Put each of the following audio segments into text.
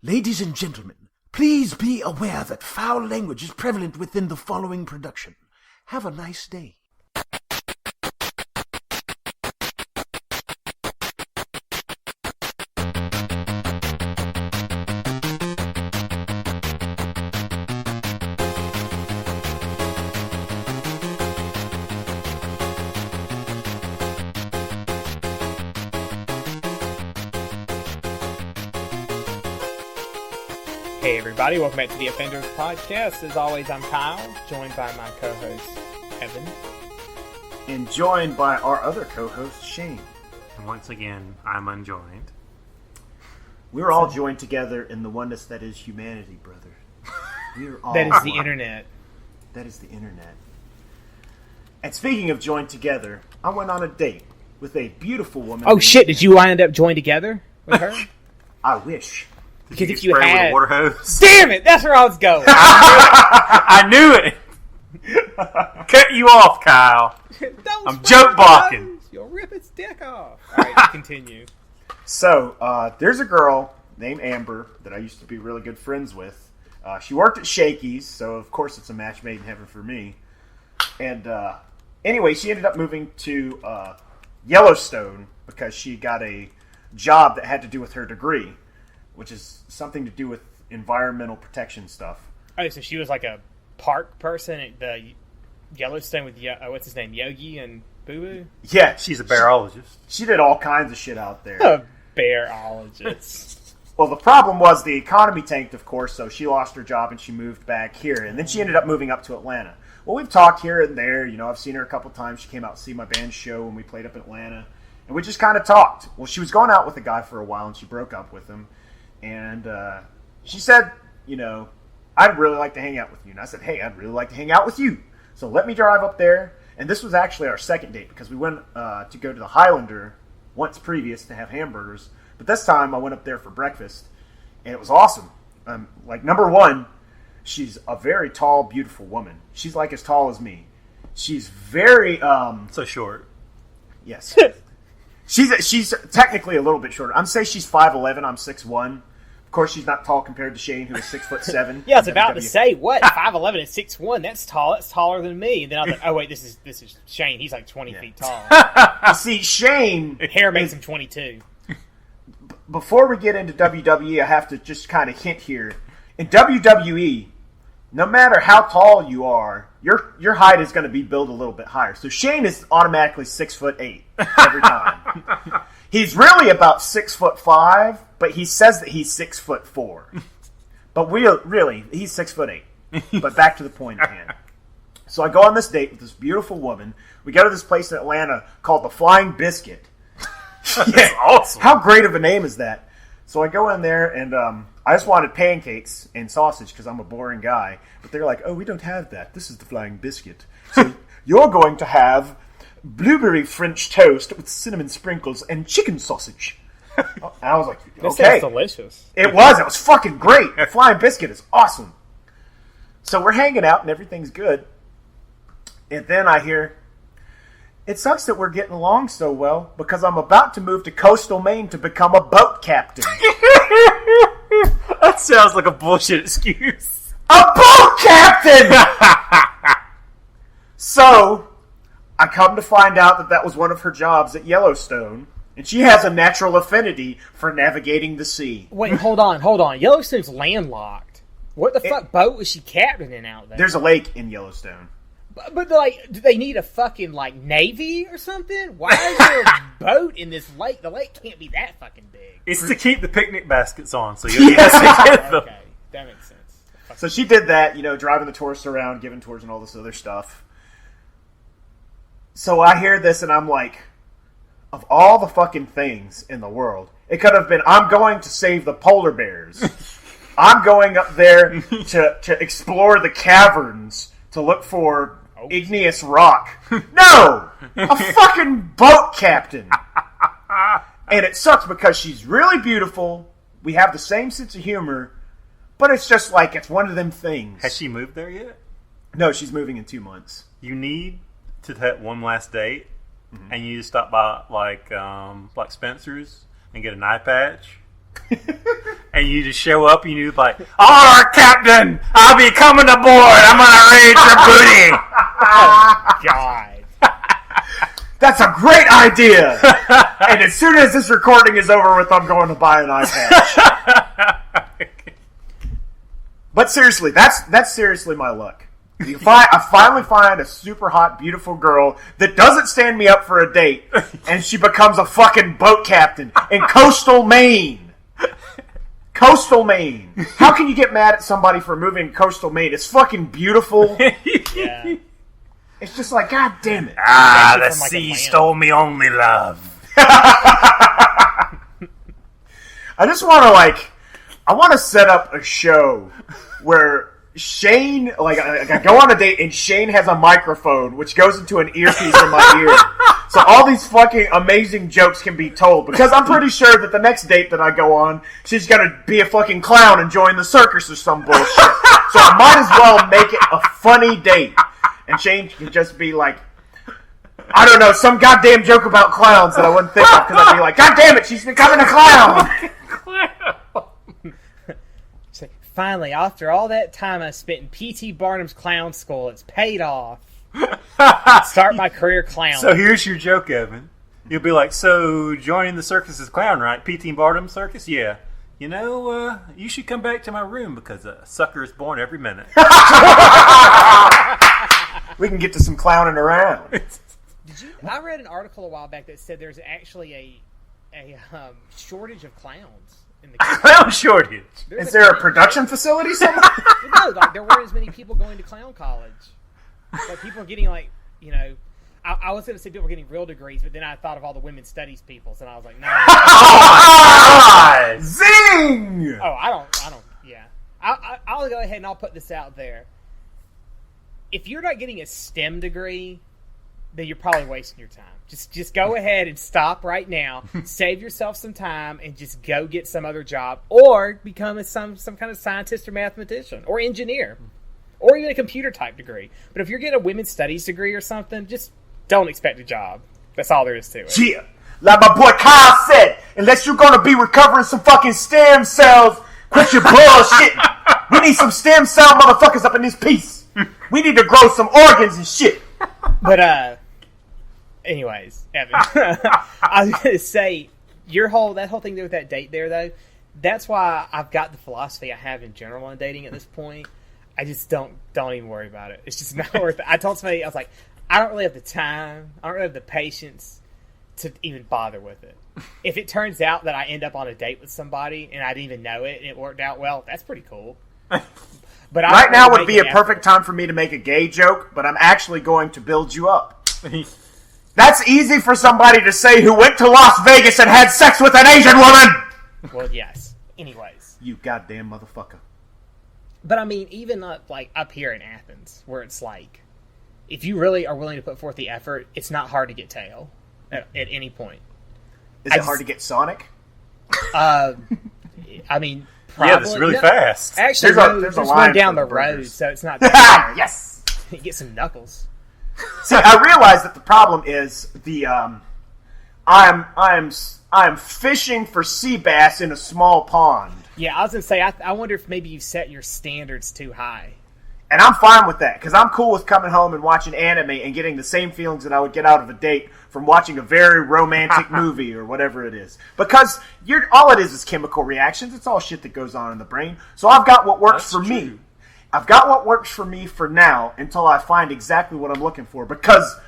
Ladies and gentlemen, please be aware that foul language is prevalent within the following production. Have a nice day. Hey everybody, welcome back to the Offenders Podcast. As always, I'm Kyle, joined by my co-host, Evan. And joined by our other co-host, Shane. And once again, I'm unjoined. We're all joined together in the oneness that is humanity, brother. We're all That is the one. internet. That is the internet. And speaking of joined together, I went on a date with a beautiful woman. Oh shit, did you wind up joined together with her? I wish. Because if you you spray had... with a water hose? Damn it, that's where I was going. I knew it! Cut you off, Kyle. I'm joke blocking. You'll rip its dick off. Alright, continue. So, there's a girl named Amber that I used to be really good friends with. She worked at Shakey's, so of course it's a match made in heaven for me. And anyway, she ended up moving to Yellowstone because she got a job that had to do with her degree, which is something to do with environmental protection stuff. Oh, so she was like a park person at the Yellowstone with, what's his name, Yogi and Boo Boo? Yeah. She's a bearologist. She did all kinds of shit out there. A bearologist. Well, the problem was the economy tanked, of course, so she lost her job and she moved back here. And then she ended up moving up to Atlanta. Well, we've talked here and there. You know, I've seen her a couple times. She came out to see my band show when we played up in Atlanta. And we just kind of talked. Well, she was going out with a guy for a while and she broke up with him. And she said, you know, I'd really like to hang out with you. And I said, hey, I'd really like to hang out with you. So let me drive up there. And this was actually our second date because we went to go to the Highlander once previous to have hamburgers. But this time I went up there for breakfast. And it was awesome. Like, number one, she's a very tall, beautiful woman. She's like as tall as me. She's very... So short. Yes. She's technically a little bit shorter. I'm say she's 5'11", I'm 6'1". Of course, she's not tall compared to Shane, who is 6'7". Yeah, I was about to say, what? 5'11" and 6'1", that's tall. That's taller than me. And then I was like, oh wait, this is Shane. He's like 20 feet tall. You see, Shane... Hair makes him 22. Before we get into WWE, I have to just kind of hint here. In WWE, no matter how tall you are, your height is going to be built a little bit higher. So Shane is automatically 6'8" every time. He's really about 6'5", but he says that he's 6'4". But really, he's 6'8". But back to the point at hand. So I go on this date with this beautiful woman. We go to this place in Atlanta called the Flying Biscuit. That's awesome. How great of a name is that? So I go in there, and I just wanted pancakes and sausage because I'm a boring guy. But they're like, oh, we don't have that. This is the Flying Biscuit. So you're going to have blueberry French toast with cinnamon sprinkles and chicken sausage. And I was like, okay. That sounds delicious. It was fucking great. The Flying Biscuit is awesome. So we're hanging out, and everything's good. And then I hear... It sucks that we're getting along so well because I'm about to move to coastal Maine to become a boat captain. That sounds like a bullshit excuse. A boat captain! So, I come to find out that was one of her jobs at Yellowstone, and she has a natural affinity for navigating the sea. Wait, hold on. Yellowstone's landlocked. What the fuck boat was she captaining out there? There's a lake in Yellowstone. But like, do they need a fucking, like, navy or something? Why is there a boat in this lake? The lake can't be that fucking big. It's to keep the picnic baskets on, so you'll get to get them. Okay, that makes sense. So she did that, you know, driving the tourists around, giving tours and all this other stuff. So I hear this and I'm like, of all the fucking things in the world, it could have been, I'm going to save the polar bears. I'm going up there to explore the caverns to look for igneous rock. No! A fucking boat captain! And it sucks because she's really beautiful. We have the same sense of humor. But it's just like, it's one of them things. Has she moved there yet? No, she's moving in 2 months. You need to have one last date, and you just stop by like Spencer's and get an eye patch, And you just show up and you're like, all right, Captain, I'll be coming aboard. I'm going to raid your booty. Oh, God. That's a great idea! And as soon as this recording is over with, I'm going to buy an iPad. But seriously, that's seriously my luck. I finally find a super hot, beautiful girl that doesn't stand me up for a date, and she becomes a fucking boat captain in coastal Maine. Coastal Maine. How can you get mad at somebody for moving to coastal Maine? It's fucking beautiful. Yeah. It's just like, God damn it. Ah, the sea stole me only love. I just want to, I want to set up a show where Shane, I go on a date and Shane has a microphone which goes into an earpiece in my ear. So all these fucking amazing jokes can be told. Because I'm pretty sure that the next date that I go on, she's going to be a fucking clown and join the circus or some bullshit. So I might as well make it a funny date. And Shane can just be like, I don't know, some goddamn joke about clowns that I wouldn't think of, because I'd be like, God damn it, she's becoming a clown! Finally, after all that time I spent in P.T. Barnum's clown school, it's paid off. Start my career clown. So here's your joke, Evan. You'll be like, so joining the circus is clown, right? P.T. Barnum circus? Yeah. You know, you should come back to my room because a sucker is born every minute. We can get to some clowning around. I read an article a while back that said there's actually a shortage of clowns in the country. Clown shortage. Is there a production facility somewhere? No, there weren't as many people going to clown college. Like, people are getting, I was going to say people are getting real degrees, but then I thought of all the women's studies people, and I was like, no. Oh, zing! Oh, I don't, yeah. I'll go ahead and I'll put this out there. If you're not getting a STEM degree, then you're probably wasting your time. Just go ahead and stop right now. Save yourself some time and just go get some other job, or become some kind of scientist or mathematician or engineer, or even a computer type degree. But if you're getting a women's studies degree or something, just don't expect a job. That's all there is to it. Yeah, like my boy Kyle said, unless you're gonna be recovering some fucking stem cells, quit your bullshit. We need some stem cell motherfuckers up in this piece. We need to grow some organs and shit. But anyways, Evan, I was gonna say that whole thing there with that date there though. That's why I've got the philosophy I have in general on dating at this point. I just don't even worry about it. It's just not worth it. I told somebody, I was like, I don't really have the time. I don't really have the patience to even bother with it. If it turns out that I end up on a date with somebody and I didn't even know it and it worked out well, that's pretty cool. But right now would be a perfect time for me to make a gay joke, but I'm actually going to build you up. That's easy for somebody to say who went to Las Vegas and had sex with an Asian woman! Well, yes. Anyways. You goddamn motherfucker. But I mean, even up here in Athens, where it's like, if you really are willing to put forth the effort, it's not hard to get tail at any point. Is it hard to get Sonic? I mean, probably. Yeah, that's really fast. Actually, there's one down the road, so it's not that hard. Yes! You get some knuckles. See, I realize that the problem is I'm fishing for sea bass in a small pond. Yeah, I was going to say, I wonder if maybe you set your standards too high. And I'm fine with that, because I'm cool with coming home and watching anime and getting the same feelings that I would get out of a date from watching a very romantic movie or whatever it is. Because all it is chemical reactions. It's all shit that goes on in the brain. So I've got what works for me. I've got what works for me for now until I find exactly what I'm looking for. Because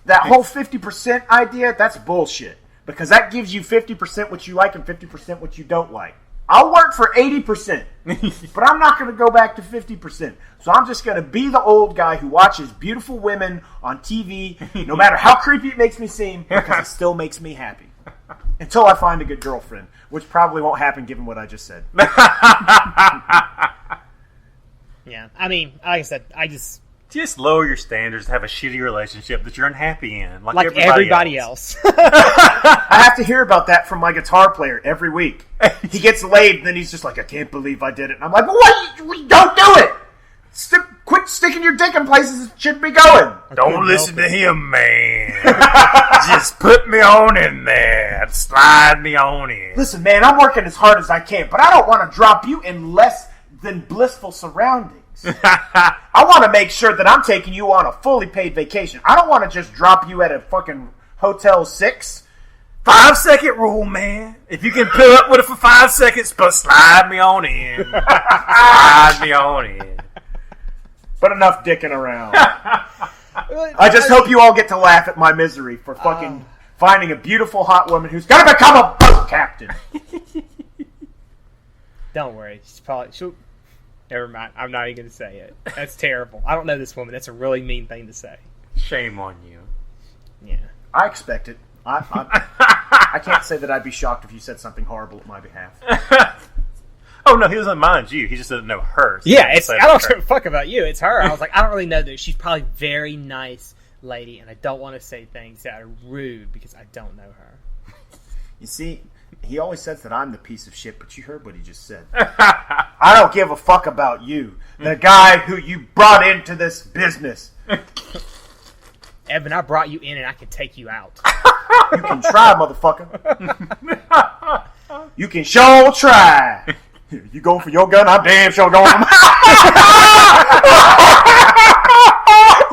that whole 50% idea, that's bullshit. Because that gives you 50% what you like and 50% what you don't like. I'll work for 80%, but I'm not going to go back to 50%. So I'm just going to be the old guy who watches beautiful women on TV, no matter how creepy it makes me seem, because it still makes me happy. Until I find a good girlfriend, which probably won't happen given what I just said. Yeah, I mean, like I said, Just lower your standards to have a shitty relationship that you're unhappy in. Like everybody else. I have to hear about that from my guitar player every week. He gets laid, and then he's just like, I can't believe I did it. And I'm like, well, what? Don't do it! Quit sticking your dick in places it shouldn't be going. Don't listen to him, man. Just put me on in there. Slide me on in. Listen, man, I'm working as hard as I can, but I don't want to drop you in less than blissful surroundings. I want to make sure that I'm taking you on a fully paid vacation. I don't want to just drop you at a fucking Hotel 6. 5-second rule, man. If you can pull up with it for 5 seconds, but slide me on in. Slide me on in. But enough dicking around. I just hope you all get to laugh at my misery for fucking finding a beautiful hot woman who's gonna become a boat captain. Don't worry. She'll... Never mind. I'm not even going to say it. That's terrible. I don't know this woman. That's a really mean thing to say. Shame on you. Yeah. I expect it. I can't say that I'd be shocked if you said something horrible at my behalf. Oh, no, he doesn't mind you. He just doesn't know her. So Yeah, I don't give a fuck about you. It's her. I was like, I don't really know that. She's probably a very nice lady, and I don't want to say things that are rude because I don't know her. You see, he always says that I'm the piece of shit, but you heard what he just said. I don't give a fuck about you. The guy who you brought into this business. Evan, I brought you in and I can take you out. You can try, motherfucker. You can sure try. You going for your gun? I'm damn sure going for mine.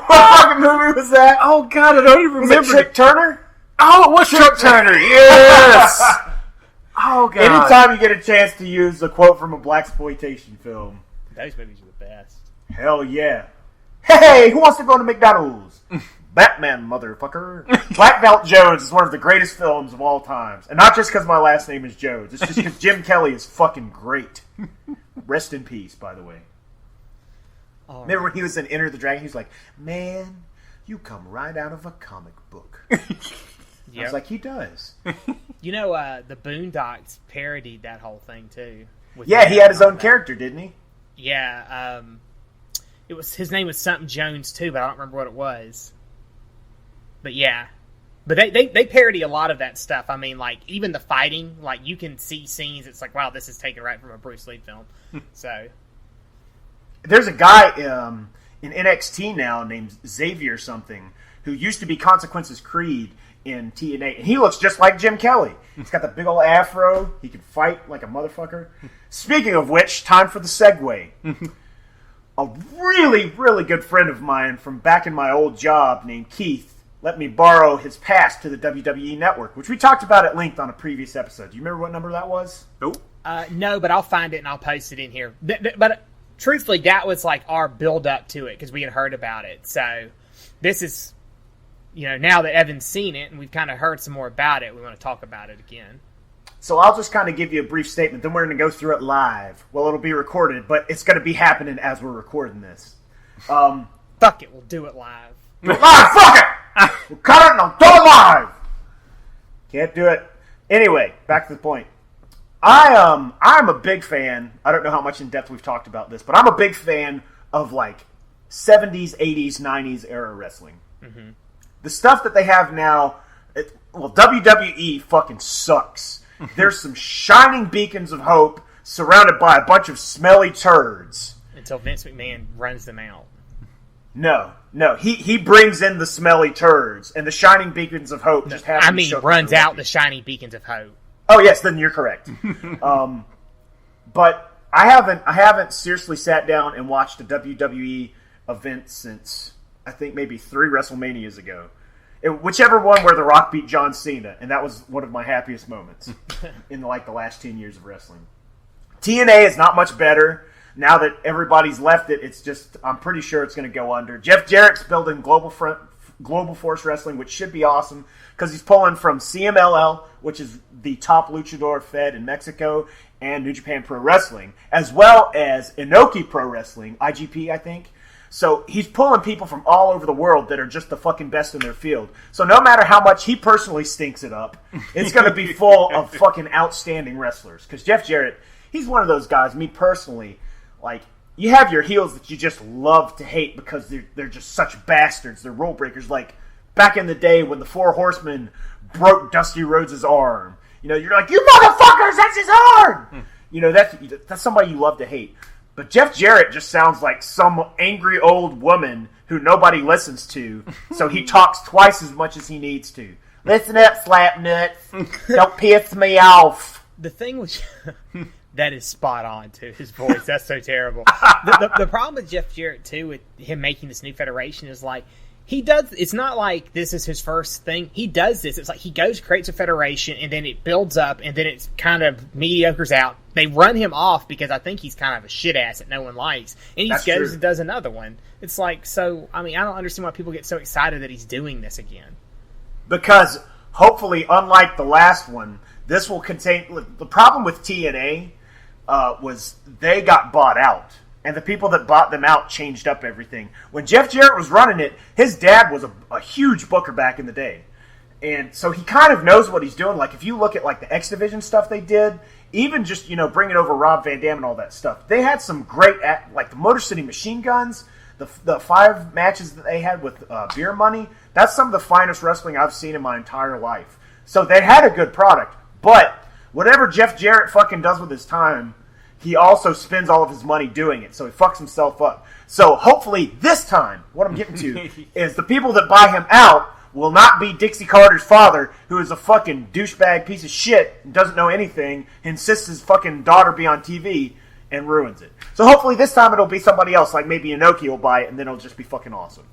What fucking movie was that? Oh, God, I don't even remember. Was it Chick Turner? Oh, it was Chuck Turner. Yes. Oh, God. Anytime you get a chance to use a quote from a blaxploitation film. Those movies are the best. Hell yeah. Hey, who wants to go to McDonald's? Batman, motherfucker. Black Belt Jones is one of the greatest films of all times. And not just because my last name is Jones. It's just because Jim Kelly is fucking great. Rest in peace, by the way. Remember when he was in Enter the Dragon? He was like, man, you come right out of a comic book. I was like, he does. You know, the Boondocks parodied that whole thing, too. Yeah, he had his own character, didn't he? Yeah, it was his name was something Jones, too, but I don't remember what it was. But yeah. But they parody a lot of that stuff. I mean, like, even the fighting, like, you can see scenes, it's like, wow, this is taken right from a Bruce Lee film. So... There's a guy in NXT now named Xavier something who used to be Consequences Creed in TNA, and he looks just like Jim Kelly. He's got the big old afro. He can fight like a motherfucker. Speaking of which, time for the segue. A really, really good friend of mine from back in my old job named Keith let me borrow his pass to the WWE Network, which we talked about at length on a previous episode. Do you remember what number that was? Nope. No, but I'll find it and I'll post it in here. But truthfully, that was like our build-up to it because we had heard about it. So this is, you know, now that Evan's seen it and we've kind of heard some more about it, we want to talk about it again. So I'll just kind of give you a brief statement, then we're going to go through it live. Well, it'll be recorded, but it's going to be happening as we're recording this. Fuck it, we'll do it live. Live, fuck it! We'll cut it and I'll do it live! Can't do it. Anyway, back to the point. I'm a big fan. I don't know how much in depth we've talked about this, but I'm a big fan of like 70s, 80s, 90s era wrestling. Mm-hmm. The stuff that they have now, WWE fucking sucks. There's some shining beacons of hope surrounded by a bunch of smelly turds. Until Vince McMahon runs them out. No. He brings in the smelly turds, and the shining beacons of hope just happen. I mean, runs out the shining beacons of hope. Oh yes, then you're correct. But I haven't seriously sat down and watched a WWE event since I think maybe 3 WrestleManias ago. Whichever one where The Rock beat John Cena, and that was one of my happiest moments in the last 10 years of wrestling. TNA is not much better. Now that everybody's left it, it's just, I'm pretty sure it's going to go under. Jeff Jarrett's building Global Force Wrestling, which should be awesome, because he's pulling from CMLL, which is the top luchador fed in Mexico, and New Japan Pro Wrestling, as well as Inoki Pro Wrestling, IGP, I think. So he's pulling people from all over the world that are just the fucking best in their field. So no matter how much he personally stinks it up, it's going to be full of fucking outstanding wrestlers. Because Jeff Jarrett, he's one of those guys, me personally, like, you have your heels that you just love to hate because they're just such bastards. They're rule breakers. Like, back in the day when the Four Horsemen broke Dusty Rhodes' arm. You know, you're like, you motherfuckers, that's his arm! You know, that's somebody you love to hate. But Jeff Jarrett just sounds like some angry old woman who nobody listens to, so he talks twice as much as he needs to. Listen up, slap nuts. Don't piss me off. The thing with that is spot on to his voice. That's so terrible. The problem with Jeff Jarrett too, with him making this new federation, is like he does. It's not like this is his first thing. He does this. It's like he goes, creates a federation, and then it builds up, and then it's kind of mediocres out. They run him off because I think he's kind of a shit ass that no one likes, and he just goes and does another one. It's like, so I mean, I don't understand why people get so excited that he's doing this again. Because hopefully, unlike the last one, this will contain. The problem with TNA was they got bought out. And the people that bought them out changed up everything. When Jeff Jarrett was running it, his dad was a huge booker back in the day. And so he kind of knows what he's doing. Like, if you look at, like, the X Division stuff they did, even just, bringing over Rob Van Dam and all that stuff, they had some great, like, the Motor City Machine Guns, the 5 matches that they had with Beer Money, that's some of the finest wrestling I've seen in my entire life. So they had a good product. But whatever Jeff Jarrett fucking does with his time, he also spends all of his money doing it, so he fucks himself up. So hopefully this time, what I'm getting to is the people that buy him out will not be Dixie Carter's father, who is a fucking douchebag piece of shit and doesn't know anything, insists his fucking daughter be on TV, and ruins it. So hopefully this time it'll be somebody else, like maybe Inoki will buy it, and then it'll just be fucking awesome.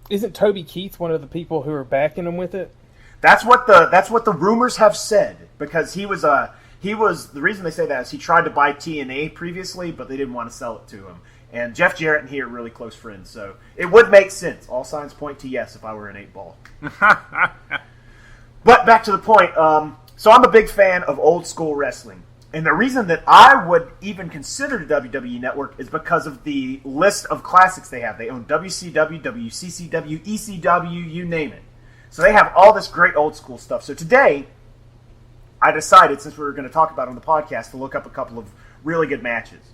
Isn't Toby Keith one of the people who are backing him with it? That's what the rumors have said, because he was the reason they say that is he tried to buy TNA previously, but they didn't want to sell it to him. And Jeff Jarrett and he are really close friends, so it would make sense. All signs point to yes if I were an 8-ball. But back to the point. So I'm a big fan of old school wrestling. And the reason that I would even consider the WWE Network is because of the list of classics they have. They own WCW, WCCW, ECW, you name it. So they have all this great old school stuff. So today, I decided, since we were going to talk about it on the podcast, to look up a couple of really good matches.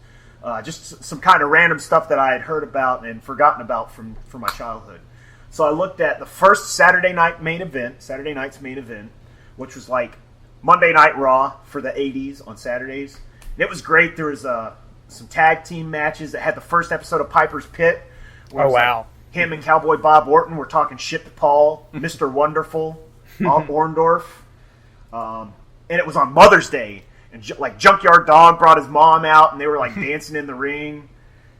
Just some kind of random stuff that I had heard about and forgotten about from my childhood. So I looked at the first Saturday night's main event, which was like Monday Night Raw for the 80s on Saturdays. And it was great. There was some tag team matches that had the first episode of Piper's Pit. Oh, wow. Like him and Cowboy Bob Orton were talking shit to Paul, Mr. Wonderful, Orndorff. And it was on Mother's Day, and like Junkyard Dog brought his mom out, and they were like dancing in the ring.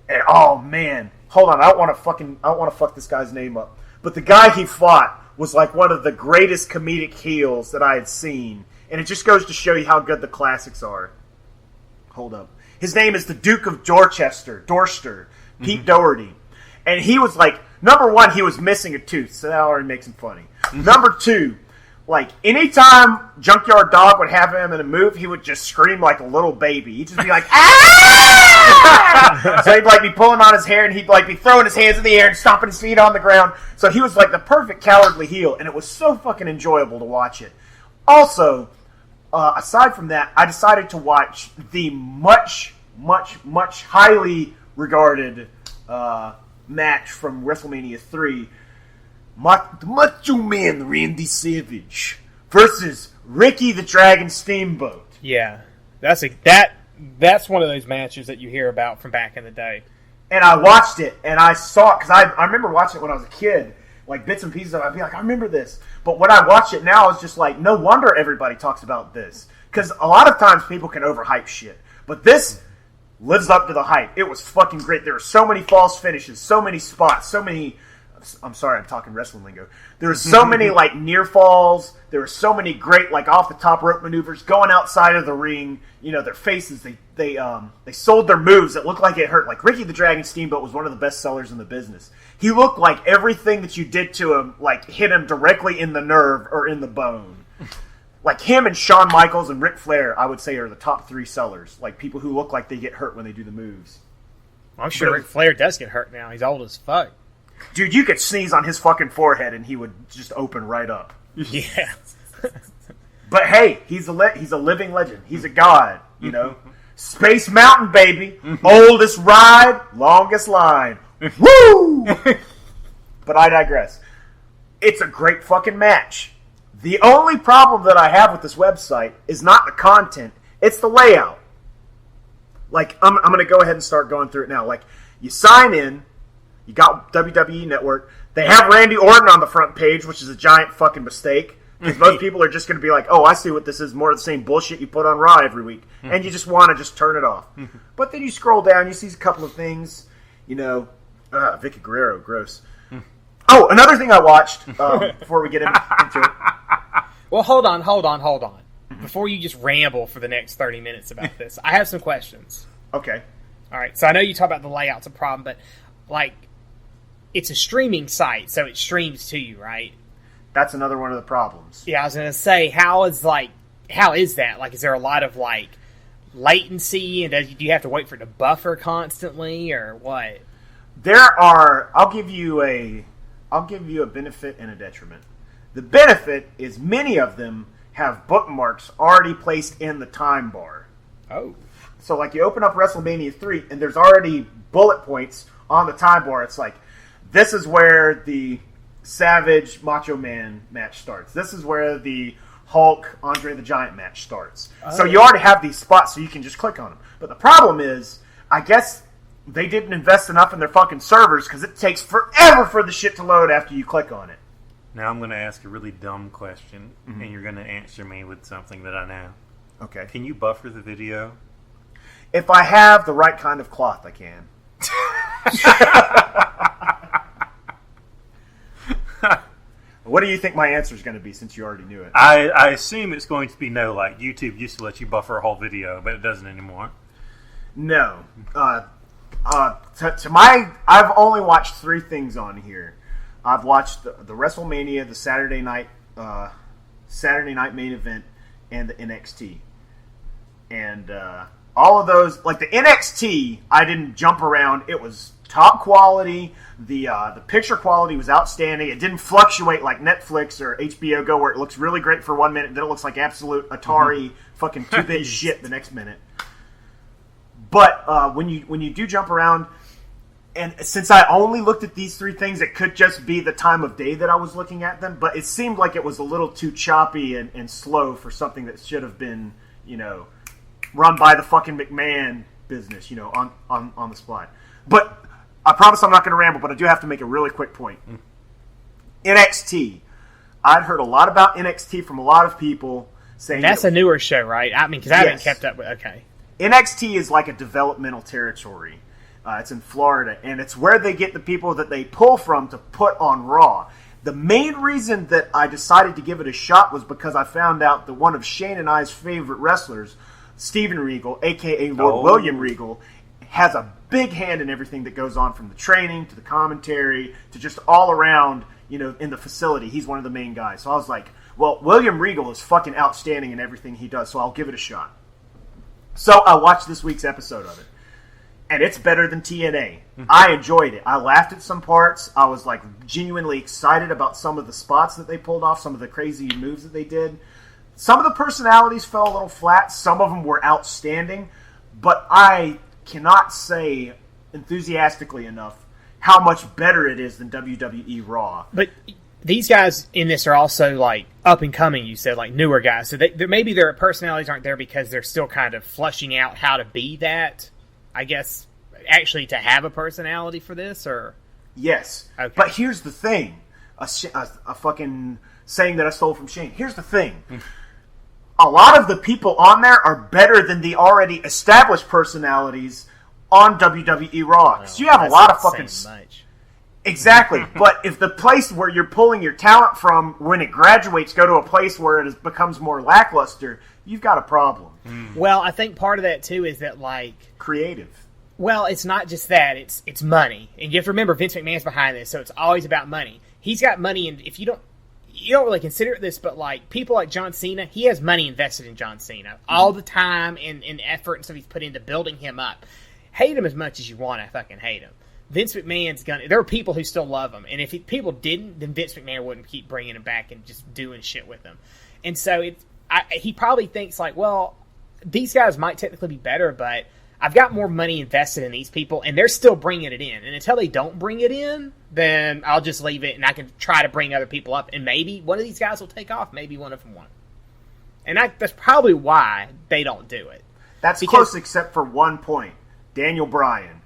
And oh man, hold on, I don't want to fuck this guy's name up. But the guy he fought was like one of the greatest comedic heels that I had seen, and it just goes to show you how good the classics are. Hold up, his name is the Duke of Dorchester, Pete Doherty, and he was like, number one, he was missing a tooth, so that already makes him funny. Number two, like, anytime Junkyard Dog would have him in a move, he would just scream like a little baby. He'd just be like, ah! So he'd, like, be pulling on his hair, and he'd, like, be throwing his hands in the air and stomping his feet on the ground. So he was, like, the perfect cowardly heel, and it was so fucking enjoyable to watch it. Also, aside from that, I decided to watch the much, much, much highly regarded match from WrestleMania 3, the Macho Man Randy Savage versus Ricky the Dragon Steamboat. Yeah, that's one of those matches that you hear about from back in the day. And I watched it, and I saw it, because I remember watching it when I was a kid, like bits and pieces of it. I'd be like, I remember this. But when I watch it now, it's just like, no wonder everybody talks about this. Because a lot of times people can overhype shit. But this lives up to the hype. It was fucking great. There were so many false finishes, so many spots, so many... I'm sorry, I'm talking wrestling lingo. There were so many, like, near falls. There were so many great, like, off-the-top rope maneuvers, going outside of the ring. You know, their faces, they sold their moves that looked like it hurt. Like, Ricky the Dragon Steamboat was one of the best sellers in the business. He looked like everything that you did to him, like, hit him directly in the nerve or in the bone. Like, him and Shawn Michaels and Ric Flair, I would say, are the top 3 sellers. Like, people who look like they get hurt when they do the moves. I'm sure Ric Flair does get hurt now. He's old as fuck. Dude, you could sneeze on his fucking forehead and he would just open right up. Yeah. But hey, he's a living legend. He's a god, you know. Space Mountain, baby. Oldest ride, longest line. Woo! But I digress. It's a great fucking match. The only problem that I have with this website is not the content, it's the layout. Like, I'm going to go ahead and start going through it now. Like, you sign in, you got WWE Network. They have Randy Orton on the front page, which is a giant fucking mistake. Because most people are just going to be like, oh, I see what this is, more of the same bullshit you put on Raw every week. And you just want to just turn it off. But then you scroll down, you see a couple of things, Vicky Guerrero, gross. Oh, another thing I watched before we get into it. Well, hold on. Before you just ramble for the next 30 minutes about this, I have some questions. Okay. All right, so I know you talk about the layout's a problem, but, like, it's a streaming site, so it streams to you, right? That's another one of the problems. Yeah, I was going to say, how is that? Like, is there a lot of, like, latency, and do you have to wait for it to buffer constantly, or what? I'll give you a benefit and a detriment. The benefit is many of them have bookmarks already placed in the time bar. Oh. So, like, you open up WrestleMania 3, and there's already bullet points on the time bar. It's like, this is where the Savage Macho Man match starts. This is where the Hulk Andre the Giant match starts. Oh. So you already have these spots, so you can just click on them. But the problem is, I guess they didn't invest enough in their fucking servers, because it takes forever for the shit to load after you click on it. Now I'm going to ask a really dumb question, and you're going to answer me with something that I know. Okay. Can you buffer the video? If I have the right kind of cloth, I can. What do you think my answer is going to be, since you already knew it? I assume it's going to be no. Like, YouTube used to let you buffer a whole video, but it doesn't anymore. No. I've only watched 3 things on here. I've watched the WrestleMania, the Saturday night main event, and the NXT. And all of those, like the NXT, I didn't jump around. It was top quality. The picture quality was outstanding. It didn't fluctuate like Netflix or HBO Go, where it looks really great for 1 minute, then it looks like absolute Atari fucking 2-bit shit the next minute. But when you do jump around, and since I only looked at these 3 things, it could just be the time of day that I was looking at them. But it seemed like it was a little too choppy and slow for something that should have been, run by the fucking McMahon business, on the spot. But I promise I'm not going to ramble, but I do have to make a really quick point. NXT. I'd heard a lot about NXT from a lot of people saying that's a newer show, right? I mean, because I haven't kept up with. Okay. NXT is like a developmental territory. It's in Florida, and it's where they get the people that they pull from to put on Raw. The main reason that I decided to give it a shot was because I found out that one of Shane and I's favorite wrestlers, Steven Regal, a.k.a. Lord William Regal, has a big hand in everything that goes on, from the training to the commentary to just all around, in the facility. He's one of the main guys. So I was like, well, William Regal is fucking outstanding in everything he does, so I'll give it a shot. So I watched this week's episode of it. And it's better than TNA. I enjoyed it. I laughed at some parts. I was like genuinely excited about some of the spots that they pulled off, some of the crazy moves that they did. Some of the personalities fell a little flat. Some of them were outstanding. But I cannot say enthusiastically enough how much better it is than WWE Raw. But these guys in this are also like up and coming, you said, like newer guys. So maybe their personalities aren't there because they're still kind of flushing out how to be that. I guess, actually, to have a personality for this, or? Yes. Okay. But here's the thing. A fucking saying that I stole from Shane. Here's the thing. A lot of the people on there are better than the already established personalities on WWE Raw. Because you have a lot of fucking... much. Exactly. But if the place where you're pulling your talent from, when it graduates, go to a place where it becomes more lackluster, you've got a problem. Well, I think part of that, too, is that, like... creative. Well, it's not just that. It's money. And you have to remember, Vince McMahon's behind this, so it's always about money. He's got money, and if you don't really consider this, but, like, people like John Cena, he has money invested in John Cena. All the time and effort and stuff he's put into building him up. Hate him as much as you want to fucking hate him. Vince McMahon's gonna... There are people who still love him, and if people didn't, then Vince McMahon wouldn't keep bringing him back and just doing shit with him. And so he probably thinks, like, well, these guys might technically be better, but I've got more money invested in these people, and they're still bringing it in. And until they don't bring it in, then I'll just leave it, and I can try to bring other people up. And maybe one of these guys will take off. Maybe one of them won't. And that's probably why they don't do it. That's close except for one point. Daniel Bryan.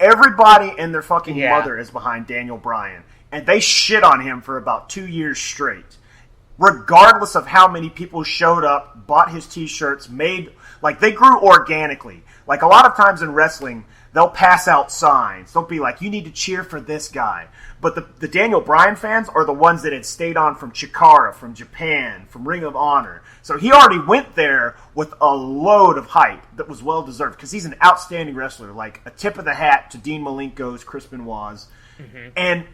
Everybody and their fucking mother is behind Daniel Bryan. And they shit on him for about 2 years straight. Regardless of how many people showed up, bought his t-shirts, they grew organically. Like, a lot of times in wrestling, they'll pass out signs. They'll be like, you need to cheer for this guy. But the Daniel Bryan fans are the ones that had stayed on from Chikara, from Japan, from Ring of Honor. So he already went there with a load of hype that was well-deserved because he's an outstanding wrestler, like a tip of the hat to Dean Malenko's, Chris Benoit's. Mm-hmm. And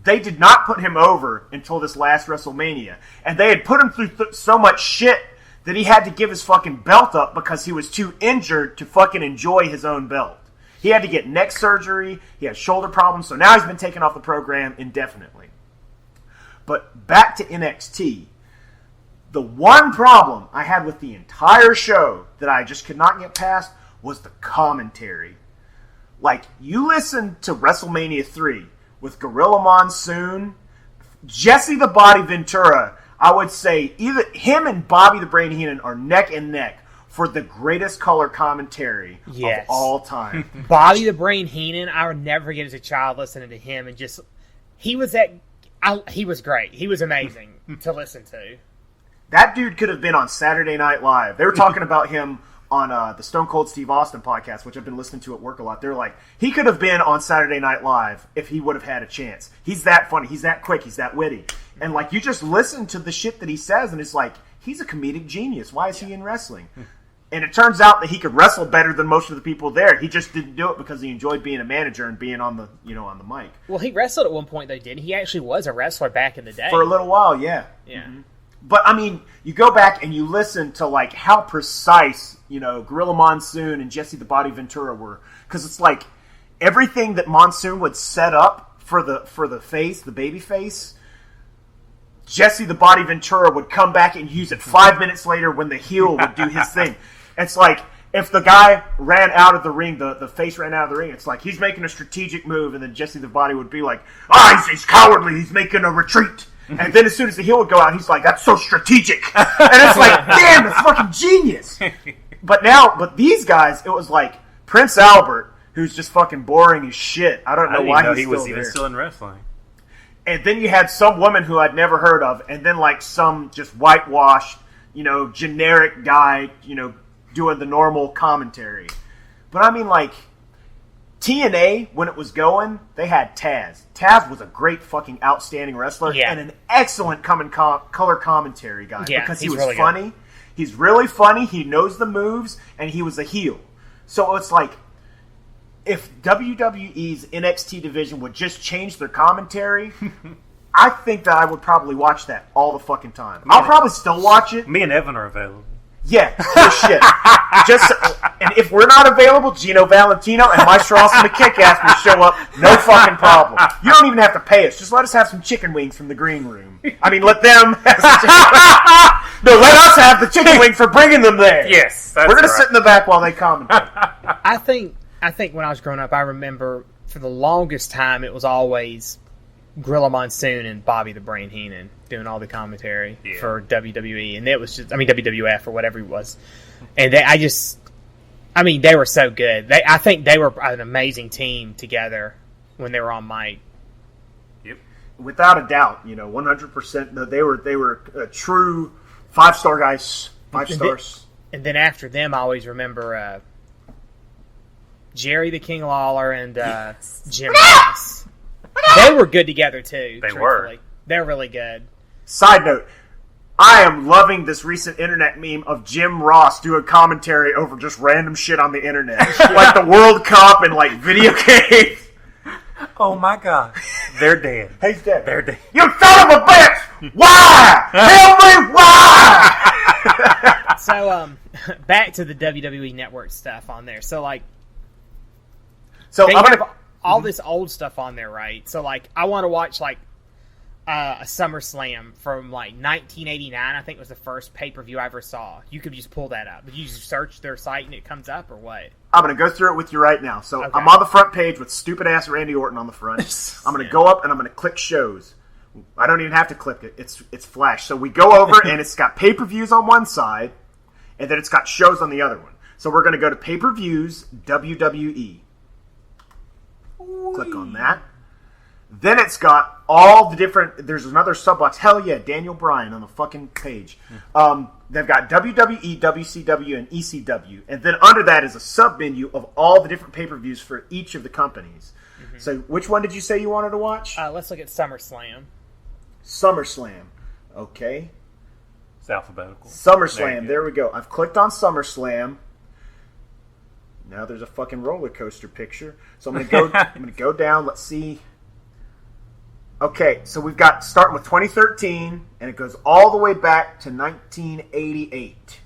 they did not put him over until this last WrestleMania. And they had put him through so much shit that he had to give his fucking belt up because he was too injured to fucking enjoy his own belt. He had to get neck surgery. He had shoulder problems. So now he's been taken off the program indefinitely. But back to NXT. The one problem I had with the entire show that I just could not get past was the commentary. Like, you listen to WrestleMania 3 with Gorilla Monsoon, Jesse the Body Ventura, I would say either him and Bobby the Brain Heenan are neck and neck for the greatest color commentary of all time. Bobby the Brain Heenan, I would never forget as a child listening to him, and just he was great. He was amazing to listen to. That dude could have been on Saturday Night Live. They were talking about him on the Stone Cold Steve Austin podcast, which I've been listening to at work a lot. They're like, he could have been on Saturday Night Live if he would have had a chance. He's that funny. He's that quick. He's that witty. And, like, you just listen to the shit that he says, and it's like, he's a comedic genius. Why is he in wrestling? And it turns out that he could wrestle better than most of the people there. He just didn't do it because he enjoyed being a manager and being on the mic. Well, he wrestled at one point, though, didn't he? He actually was a wrestler back in the day. For a little while, yeah. Yeah. Mm-hmm. But, I mean, you go back and you listen to, like, how precise, Gorilla Monsoon and Jesse the Body Ventura were. Because it's like, everything that Monsoon would set up for the face, the baby face, Jesse the Body Ventura would come back and use it 5 minutes later when the heel would do his thing. It's like, if the guy ran out of the ring, the face ran out of the ring, it's like, he's making a strategic move, and then Jesse the Body would be like, he's cowardly, he's making a retreat. And then as soon as the heel would go out, he's like, that's so strategic. And it's like, damn, that's fucking genius. But these guys, it was like Prince Albert, who's just fucking boring as shit. I don't know why he was even still in wrestling. And then you had some woman who I'd never heard of, and then like some just whitewashed, generic guy, doing the normal commentary. But I mean, like, TNA, when it was going, they had Taz. Taz was a great fucking outstanding wrestler and an excellent color commentary guy because he was really funny. Good. He's really funny. He knows the moves, and he was a heel. So it's like, if WWE's NXT division would just change their commentary, I think that I would probably watch that all the fucking time. I'll probably still watch it. Me and Evan are available. Yeah, for shit. And if we're not available, Gino Valentino and Maestro Austin the Kick-Ass will show up, no fucking problem. You don't even have to pay us. Just let us have some chicken wings from the green room. I mean, let them have some chicken wings. No, let us have the chicken wings for bringing them there. Yes, we're going to sit in the back while they commentate. I think when I was growing up, I remember for the longest time it was always Gorilla Monsoon and Bobby the Brain Heenan doing all the commentary for WWE, and it was just, WWF or whatever it was. And they were so good. I think they were an amazing team together when they were on mic. Yep, without a doubt, 100%. They were a true 5-star guys, 5 stars. And then after them, I always remember Jerry the King Lawler and Jim Ross. They were good together too. They were. They're really good. Side note, I am loving this recent internet meme of Jim Ross doing commentary over just random shit on the internet. Like the World Cup and like video games. Oh my god. They're dead. He's dead. They're dead. You son of a bitch! Why? Tell me why! So, back to the WWE Network stuff on there. So, like, I'm gonna all this old stuff on there, right? So, like, I want to watch, like, a SummerSlam from, like, 1989, I think was the first pay-per-view I ever saw. You could just pull that up. You just search their site and it comes up, or what? I'm going to go through it with you right now. So, okay. I'm on the front page with stupid-ass Randy Orton on the front. I'm going to go up and I'm going to click shows. I don't even have to click it. It's flash. So, we go over and it's got pay-per-views on one side, and then it's got shows on the other one. So we're going to go to pay-per-views, WWE. Click on that. Then it's got all the different... There's another sub-box. Hell yeah, Daniel Bryan on the fucking page. They've got WWE, WCW, and ECW. And then under that is a sub-menu of all the different pay-per-views for each of the companies. Mm-hmm. So which one did you say you wanted to watch? Let's look at SummerSlam. SummerSlam. Okay. It's alphabetical. SummerSlam. There we go. I've clicked on SummerSlam. Now there's a fucking roller coaster picture. So I'm gonna go down. Let's see. Okay, so we've got starting with 2013, and it goes all the way back to 1988.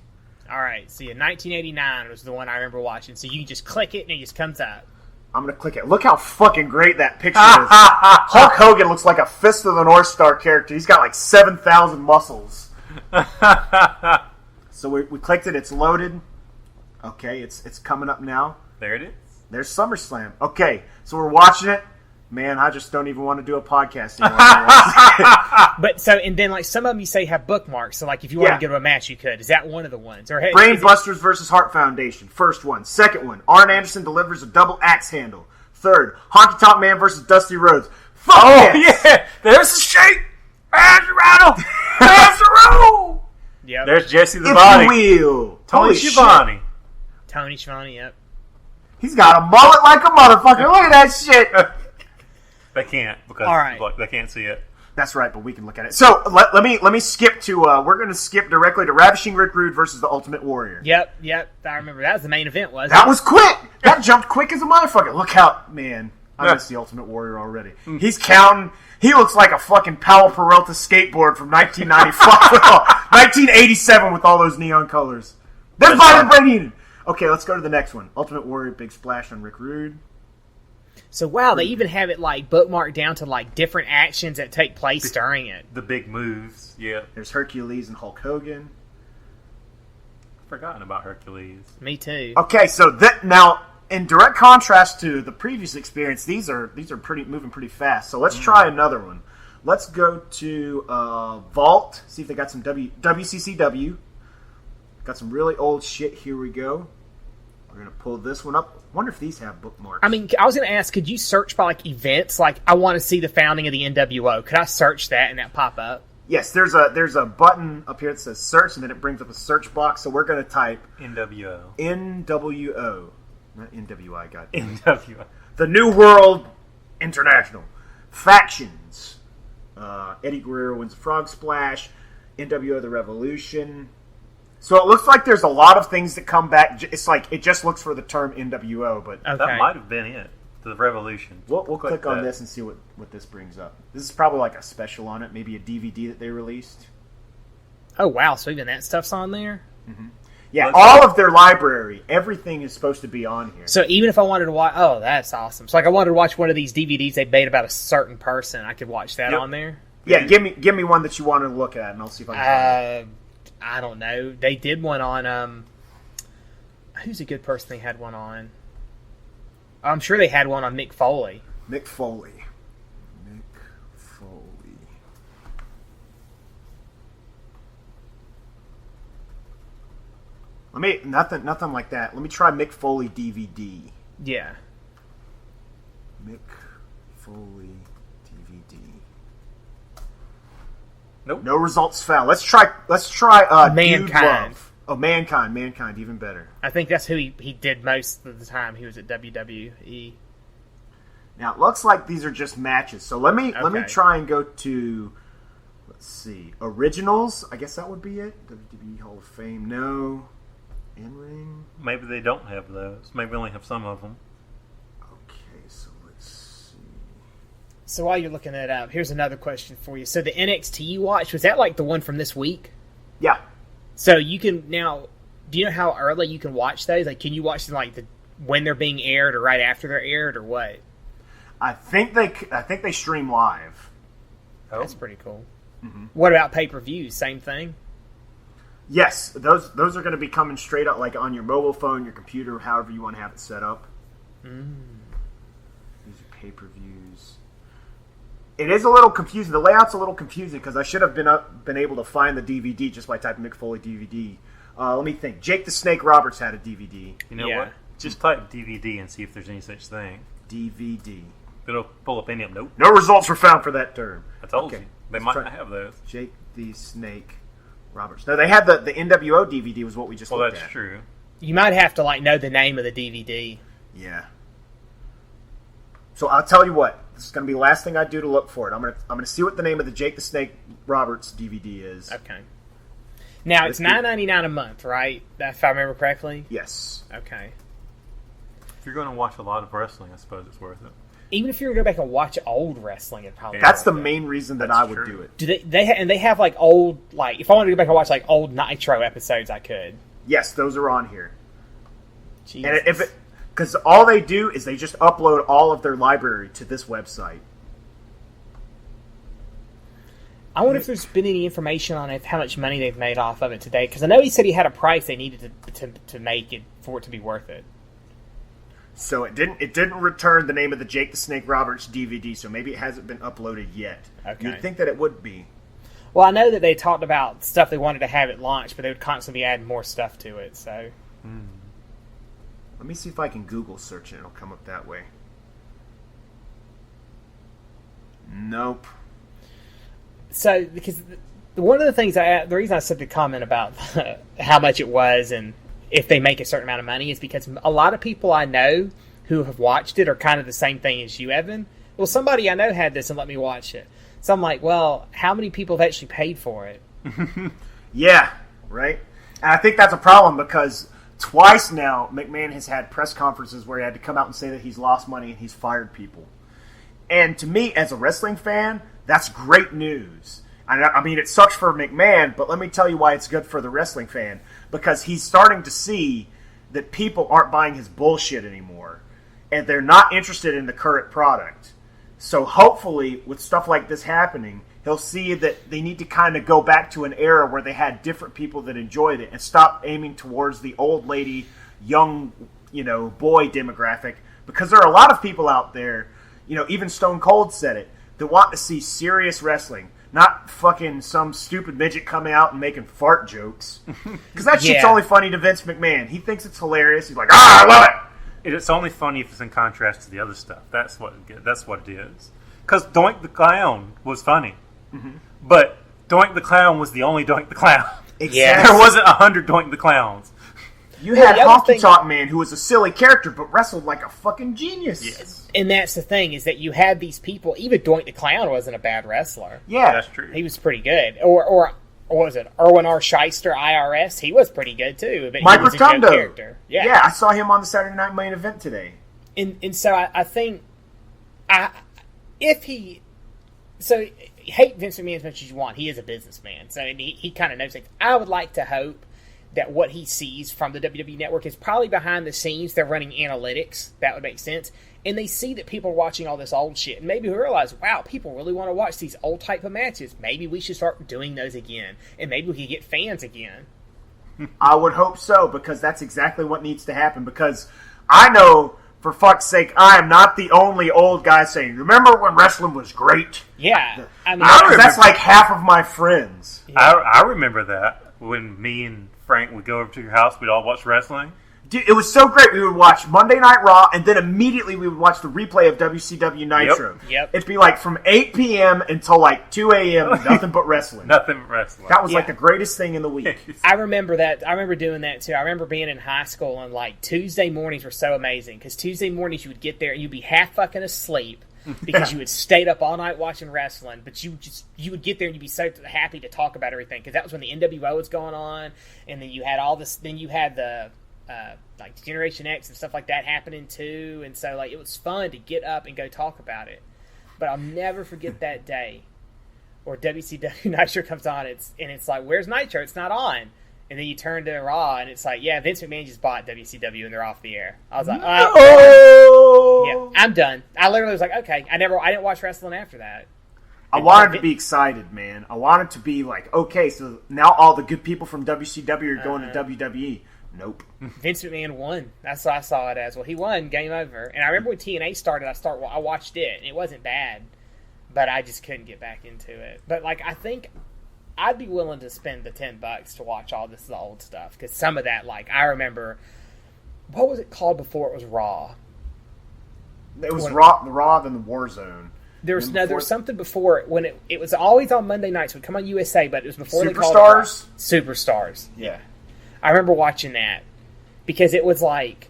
All right, so 1989 was the one I remember watching. So you can just click it, and it just comes up. I'm going to click it. Look how fucking great that picture is. Hulk Hogan looks like a Fist of the North Star character. He's got like 7,000 muscles. So we clicked it. It's loaded. Okay, it's coming up now. There it is. There's SummerSlam. Okay, so we're watching it. Man, I just don't even want to do a podcast anymore. But so, and then like some of them you say have bookmarks. So like if you want to go to a match, you could. Is that one of the ones? Or Brain Busters versus Heart Foundation. First one. Second one. Arn Anderson delivers a double axe handle. Third. Honky Tonk Man versus Dusty Rhodes. Fuck yes! Yeah! There's the shake! There's the rattle! There's the roll! Yep. There's Jesse the If Body. you will. Tony Schiavone. Tony Schiavone, yep. He's got a mullet like a motherfucker. Look at that shit. They can't because All right. they can't see it. That's right, but we can look at it. So let me skip to. We're going to skip directly to Ravishing Rick Rude versus the Ultimate Warrior. Yep. I remember that was the main event, wasn't That it? was quick. That jumped quick as a motherfucker. Look how, man, I miss the Ultimate Warrior already. He's counting. He looks like a fucking Powell Peralta skateboard from 1995, 1987 with all those neon colors. Then fighting Bret Heenan. Okay, let's go to the next one. Ultimate Warrior, big splash on Rick Rude. So wow, they even have it like bookmarked down to like different actions that take place during it. The big moves, yeah. There's Hercules and Hulk Hogan. Forgotten about Hercules. Me too. Okay, so that now in direct contrast to the previous experience, these are moving pretty fast. So let's try another one. Let's go to Vault. See if they got some WCCW. Got some really old shit. Here we go. We're gonna pull this one up. Wonder if these have bookmarks. I mean, I was going to ask, could you search by like events? Like, I want to see the founding of the NWO. Could I search that and that pop up? Yes, there's a button up here that says search, and then it brings up a search box. So we're going to type NWO. NWO, not NWI. God, NWO. The New World International Factions. Eddie Guerrero wins a frog splash. NWO the Revolution. So it looks like there's a lot of things that come back. It's like it just looks for the term NWO, but Okay. That might have been it. The Revolution. we'll click on this and see what this brings up. This is probably like a special on it, maybe a DVD that they released. Oh, wow. So even that stuff's on there? Yeah, all of their library, everything is supposed to be on here. So even if I wanted to watch... Oh, that's awesome. So like I wanted to watch one of these DVDs they made about a certain person, I could watch that on there? Yeah, give me one that you want to look at, and I'll see if I can find it. I don't know. They did one on... who's a good person they had one on? I'm sure they had one on Mick Foley. Mick Foley. Nothing like that. Let me try Mick Foley DVD. Yeah. Mick Foley DVD. Nope. No results found. Let's try Mankind. Dude Love. Oh, Mankind, even better. I think that's who he did most of the time he was at WWE. Now it looks like these are just matches. So let me try and go to, let's see, originals. I guess that would be it. WWE Hall of Fame. No. In ring. Maybe they don't have those. Maybe they only have some of them. Okay, so let's see. So while you're looking that up, here's another question for you. So the NXT you watched, was that like the one from this week? Yeah. So you can now, do you know how early you can watch those? Like, can you watch them like when they're being aired or right after they're aired or what? I think they stream live. Oh. That's pretty cool. Mm-hmm. What about pay-per-views? Same thing? Yes, those are going to be coming straight up like on your mobile phone, your computer, however you want to have it set up. These are pay-per-views. It is a little confusing. The layout's a little confusing because I should have been able to find the DVD just by typing Mick Foley DVD. Let me think. Jake the Snake Roberts had a DVD. You know Yeah. what? Just type DVD and see if there's any such thing. DVD. It'll pull up any of them. Nope. No results were found for that term. I told Okay, you. They let's might try- not have those. Jake the Snake Roberts. No, they had the NWO DVD was what we just Well, looked that's at. true. You might have to know the name of the DVD. Yeah. So I'll tell you what. This is going to be the last thing I do to look for it. I'm gonna see what the name of the Jake the Snake Roberts DVD is. Okay. Now it's Let's do- $9.99 a month, right? If I remember correctly. Yes. Okay. If you're going to watch a lot of wrestling, I suppose it's worth it. Even if you were to go back and watch old wrestling, it probably That's the worth it. main reason that That's I would true. do it. Do they have old if I wanted to go back and watch old Nitro episodes, I could. Yes, those are on here. Jesus. And if it, because all they do is they just upload all of their library to this website. I wonder if there's been any information on how much money they've made off of it today. Because I know he said he had a price they needed to make it for it to be worth it. So it didn't return the name of the Jake the Snake Roberts DVD. So maybe it hasn't been uploaded yet. Okay. You'd think that it would be. Well, I know that they talked about stuff they wanted to have at launch, but they would constantly be adding more stuff to it. So Let me see if I can Google search it. It'll come up that way. Nope. So, because one of the things the reason I said the comment about how much it was and if they make a certain amount of money is because a lot of people I know who have watched it are kind of the same thing as you, Evan. Well, somebody I know had this and let me watch it. So I'm like, well, how many people have actually paid for it? Yeah, right? And I think that's a problem because twice now McMahon has had press conferences where he had to come out and say that he's lost money and he's fired people. And to me, as a wrestling fan, that's great news. I mean, it sucks for McMahon, but let me tell you why it's good for the wrestling fan. Because he's starting to see that people aren't buying his bullshit anymore. And they're not interested in the current product. So hopefully, with stuff like this happening, he'll see that they need to kind of go back to an era where they had different people that enjoyed it and stop aiming towards the old lady, young, boy demographic. Because there are a lot of people out there, even Stone Cold said it, that want to see serious wrestling, not fucking some stupid midget coming out and making fart jokes. Because that shit's Yeah. only funny to Vince McMahon. He thinks it's hilarious. He's like, I love it. It's only funny if it's in contrast to the other stuff. That's what it is. Because Doink the Clown was funny. But Doink the Clown was the only Doink the Clown. Exactly. There wasn't 100 Doink the Clowns. You had the other Honky thing- Tonk Man, who was a silly character, but wrestled like a fucking genius. Yes. And that's the thing, is that you had these people, even Doink the Clown wasn't a bad wrestler. Yeah. That's true. He was pretty good. Or what was it, Erwin R. Shyster, IRS? He was pretty good, too. But Mike he was a joke Rotundo. character. Yeah, I saw him on the Saturday Night Main Event today. And so I think, if he, so hate Vince McMahon as much as you want, he is a businessman. So he kind of knows things. I would like to hope that what he sees from the WWE Network is probably behind the scenes. They're running analytics. That would make sense. And they see that people are watching all this old shit. And maybe we realize, wow, people really want to watch these old type of matches. Maybe we should start doing those again. And maybe we could get fans again. I would hope so, because that's exactly what needs to happen. Because I know, for fuck's sake, I am not the only old guy saying, remember when wrestling was great? Yeah. I mean, That's like half of my friends. I remember that when me and Frank would go over to your house, we'd all watch wrestling. Dude, it was so great. We would watch Monday Night Raw, and then immediately we would watch the replay of WCW Nitro. Yep. It'd be like from 8 p.m. until like 2 a.m., nothing but wrestling. Nothing but wrestling. That was Yeah. like the greatest thing in the week. I remember that. I remember doing that too. I remember being in high school and like Tuesday mornings were so amazing because Tuesday mornings you would get there and you'd be half fucking asleep because you had stayed up all night watching wrestling. But you would get there and you'd be so happy to talk about everything because that was when the NWO was going on, and then you had all this. Then you had the like Generation X and stuff like that happening too, and so like it was fun to get up and go talk about it. But I'll never forget that day. Or WCW Nitro comes on, it's like, where's Nitro? It's not on. And then you turn to Raw, and it's like, yeah, Vince McMahon just bought WCW, and they're off the air. I was like, Oh! yeah, I'm done. I literally was like, okay, I didn't watch wrestling after that. I wanted to be excited, man. I wanted to be like, okay, so now all the good people from WCW are going to WWE. Nope. Vince McMahon won. That's what I saw it as. Well, he won. Game over. And I remember when TNA started, I watched it, and it wasn't bad, but I just couldn't get back into it. But like, I think I'd be willing to spend the $10 to watch all this old stuff, because some of that, like, I remember, what was it called before it was Raw? It was Raw than the Warzone. There was something before it, when it was always on Monday nights. It would come on USA, but it was before they called it Raw. Superstars. Yeah. I remember watching that, because it was like,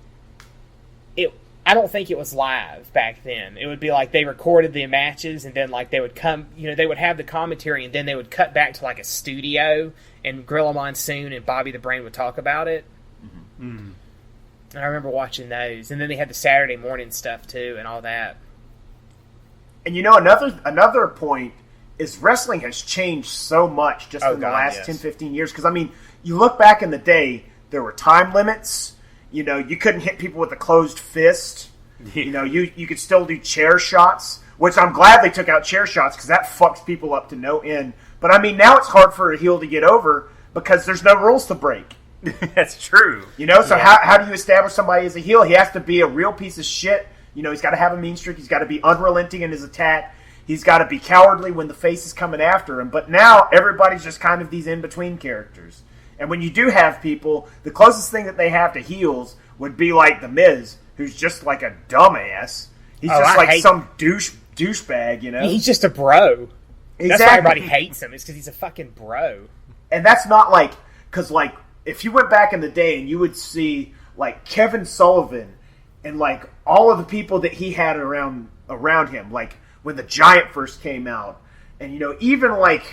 I don't think it was live back then. It would be like they recorded the matches, and then like they would come, they would have the commentary, and then they would cut back to like a studio, and Gorilla Monsoon and Bobby the Brain would talk about it. Mm-hmm. And I remember watching those, and then they had the Saturday morning stuff too, and all that. And another point is wrestling has changed so much just in the last 10, 15 years. Because, I mean, you look back in the day, there were time limits. You couldn't hit people with a closed fist. You could still do chair shots, which I'm glad they took out chair shots because that fucks people up to no end. But, I mean, now it's hard for a heel to get over because there's no rules to break. That's true. So how do you establish somebody as a heel? He has to be a real piece of shit. He's got to have a mean streak. He's got to be unrelenting in his attack. He's got to be cowardly when the face is coming after him. But now everybody's just kind of these in-between characters. And when you do have people, the closest thing that they have to heels would be like The Miz, who's just like a dumbass. He's some douchebag, He's just a bro. Exactly. That's why everybody hates him. It's because he's a fucking bro. And that's not like... Because, like, if you went back in the day and you would see, like, Kevin Sullivan and, like, all of the people that he had around him, like, when the Giant first came out, and, even, like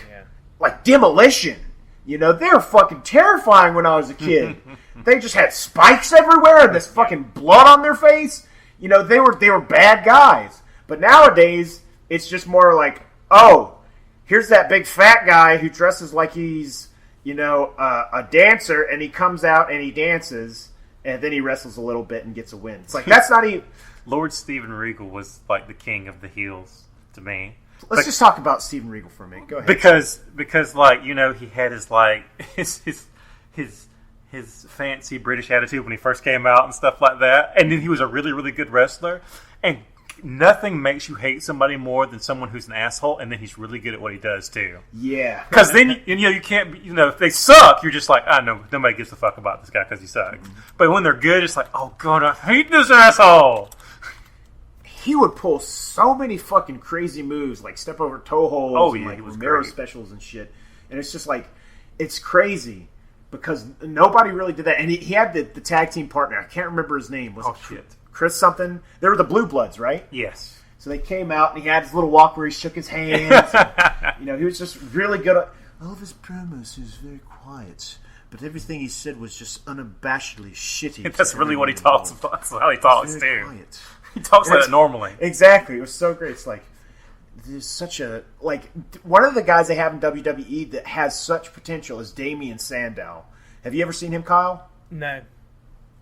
Demolition... they were fucking terrifying when I was a kid. They just had spikes everywhere and this fucking blood on their face. They were bad guys. But nowadays, it's just more like, oh, here's that big fat guy who dresses like he's, a dancer, and he comes out and he dances, and then he wrestles a little bit and gets a win. It's like, that's not even... Lord Steven Regal was like the king of the heels to me. Let's just talk about Steven Regal for a minute. Go ahead. Because like, he had his like his fancy British attitude when he first came out and stuff like that. And then he was a really, really good wrestler. And nothing makes you hate somebody more than someone who's an asshole, and then he's really good at what he does too. Yeah. Because then you can't if they suck, you're just like, no, nobody gives a fuck about this guy because he sucks. Mm-hmm. But when they're good, it's like, oh god, I hate this asshole. He would pull so many fucking crazy moves, like step over toe holds, and like Romero specials and shit. And it's just like, it's crazy because nobody really did that. And he had the tag team partner. I can't remember his name. Was it Chris something? They were the Blue Bloods, right? Yes. So they came out and he had his little walk where he shook his hands. And, he was just really good at all of his promos. He was very quiet. But everything he said was just unabashedly shitty. That's really what he talks about. That's how he talks too. Quiet. He talks like that normally. Exactly. It was so great. It's like, there's such a... Like, one of the guys they have in WWE that has such potential is Damian Sandow. Have you ever seen him, Kyle? No.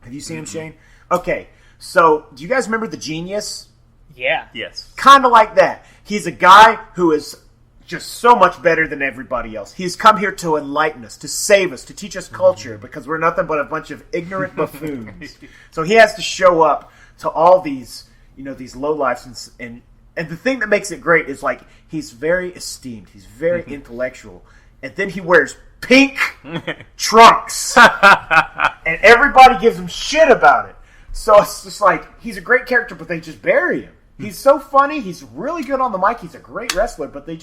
Have you seen him, Shane? Okay. So, do you guys remember The Genius? Yeah. Yes. Kind of like that. He's a guy who is just so much better than everybody else. He's come here to enlighten us, to save us, to teach us culture, because we're nothing but a bunch of ignorant buffoons. So he has to show up to all these, these lowlifes, and the thing that makes it great is like he's very esteemed, he's very intellectual, and then he wears pink trunks, and everybody gives him shit about it. So it's just like he's a great character, but they just bury him. He's so funny. He's really good on the mic. He's a great wrestler, but they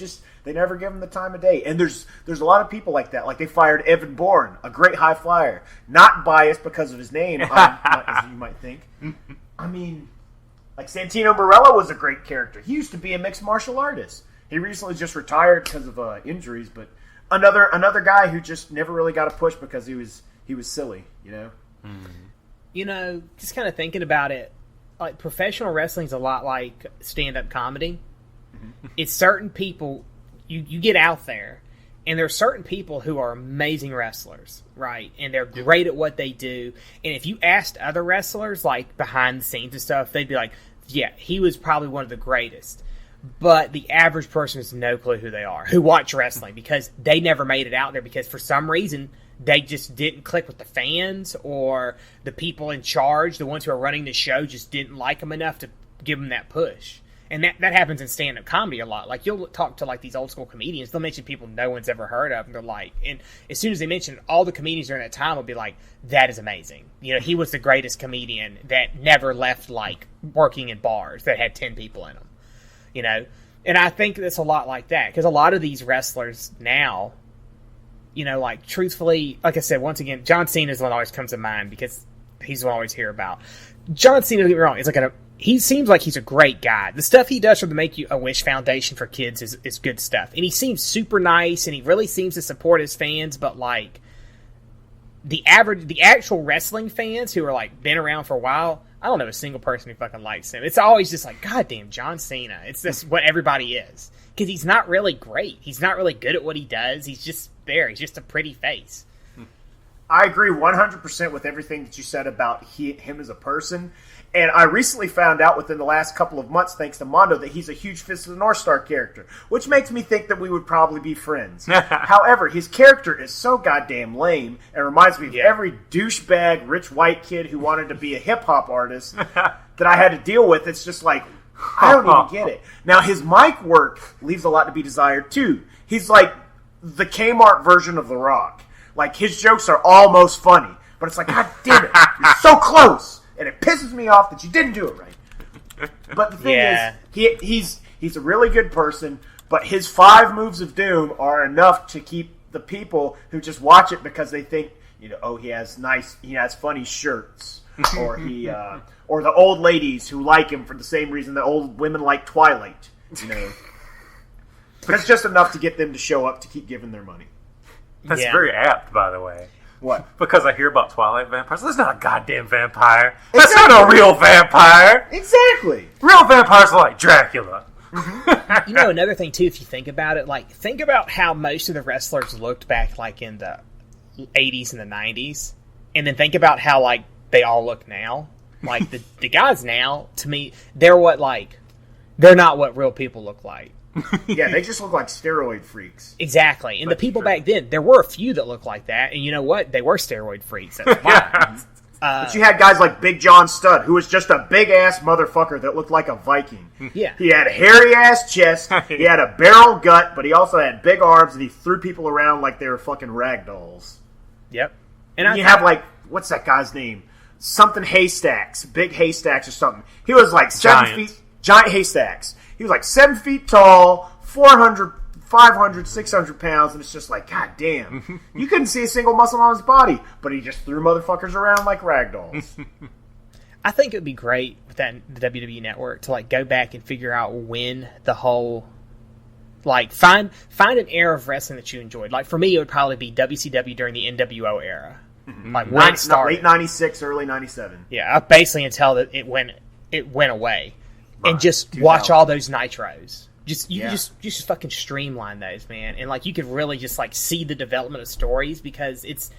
never give him the time of day. And there's a lot of people like that. Like they fired Evan Bourne, a great high flyer, not biased because of his name, as you might think. I mean, like Santino Marella was a great character. He used to be a mixed martial artist. He recently just retired because of injuries, but another guy who just never really got a push because he was silly, Just kind of thinking about it, like professional wrestling is a lot like stand-up comedy. Mm-hmm. It's certain people, you get out there, and there are certain people who are amazing wrestlers, right? And they're great at what they do. And if you asked other wrestlers, like behind the scenes and stuff, they'd be like, yeah, he was probably one of the greatest. But the average person has no clue who they are, who watch wrestling, because they never made it out there because for some reason they just didn't click with the fans, or the people in charge, the ones who are running the show, just didn't like them enough to give them that push. And that happens in stand-up comedy a lot. Like, you'll talk to, like, these old-school comedians. They'll mention people no one's ever heard of. And they're like... And as soon as they mention all the comedians during that time will be like, that is amazing. You know, he was the greatest comedian that never left, like, working in bars that had 10 people in them. You know? And I think that's a lot like that. Because a lot of these wrestlers now... You know, like, truthfully... Like I said, once again, John Cena is the one that always comes to mind because he's the one I always hear about. John Cena, don't get me wrong, is like he seems like he's a great guy. The stuff he does for the Make-A-Wish Foundation for kids is good stuff. And he seems super nice, and he really seems to support his fans, but, like, the actual wrestling fans who are, like, been around for a while, I don't know a single person who fucking likes him. It's always just like, goddamn, John Cena. It's just what everybody is. Because he's not really great. He's not really good at what he does. He's just there. He's just a pretty face. I agree 100% with everything that you said about him as a person. And I recently found out within the last couple of months, thanks to Mondo, that he's a huge Fist of the North Star character, which makes me think that we would probably be friends. However, his character is so goddamn lame and reminds me of every douchebag rich white kid who wanted to be a hip-hop artist that I had to deal with. It's just like, I don't even get it. Now, his mic work leaves a lot to be desired, too. He's like the Kmart version of The Rock. Like, his jokes are almost funny. But it's like, God damn it, you're so close. And it pisses me off that you didn't do it right. But the thing is, he's a really good person, but his 5 moves of doom are enough to keep the people who just watch it because they think, you know, oh, he has funny shirts. Or or the old ladies who like him for the same reason that old women like Twilight. You know. That's just enough to get them to show up to keep giving their money. That's very apt, by the way. What? Because I hear about Twilight vampires. That's not a goddamn vampire. That's not a real vampire. Exactly. Real vampires are like Dracula. You know, another thing, too, if you think about it, like, think about how most of the wrestlers looked back, like, in the 80s and the 90s. And then think about how, like, they all look now. Like, the guys now, to me, they're not what real people look like. Yeah, they just look like steroid freaks. Exactly. And the people back then, there were a few that looked like that, and you know what? They were steroid freaks. That's why. But you had guys like Big John Studd, who was just a big-ass motherfucker that looked like a Viking. Yeah. He had a hairy-ass chest, he had a barrel gut, but he also had big arms, and he threw people around like they were fucking rag dolls. Yep. And you have, like, what's that guy's name? Something Haystacks. Big Haystacks or something. He was like 7 feet... Giant Haystacks. He was like 7 feet tall, 400, 500, 600 pounds, and it's just like, God damn. You couldn't see a single muscle on his body, but he just threw motherfuckers around like ragdolls. I think it would be great with the WWE Network to, like, go back and figure out when the whole, like, find an era of wrestling that you enjoyed. Like, for me, it would probably be WCW during the NWO era. Like, when it started. Late 96, early 97. Yeah, basically until it went away. And just watch all those nitros. Just fucking streamline those, man. And, like, you could really just, like, see the development of stories because it's,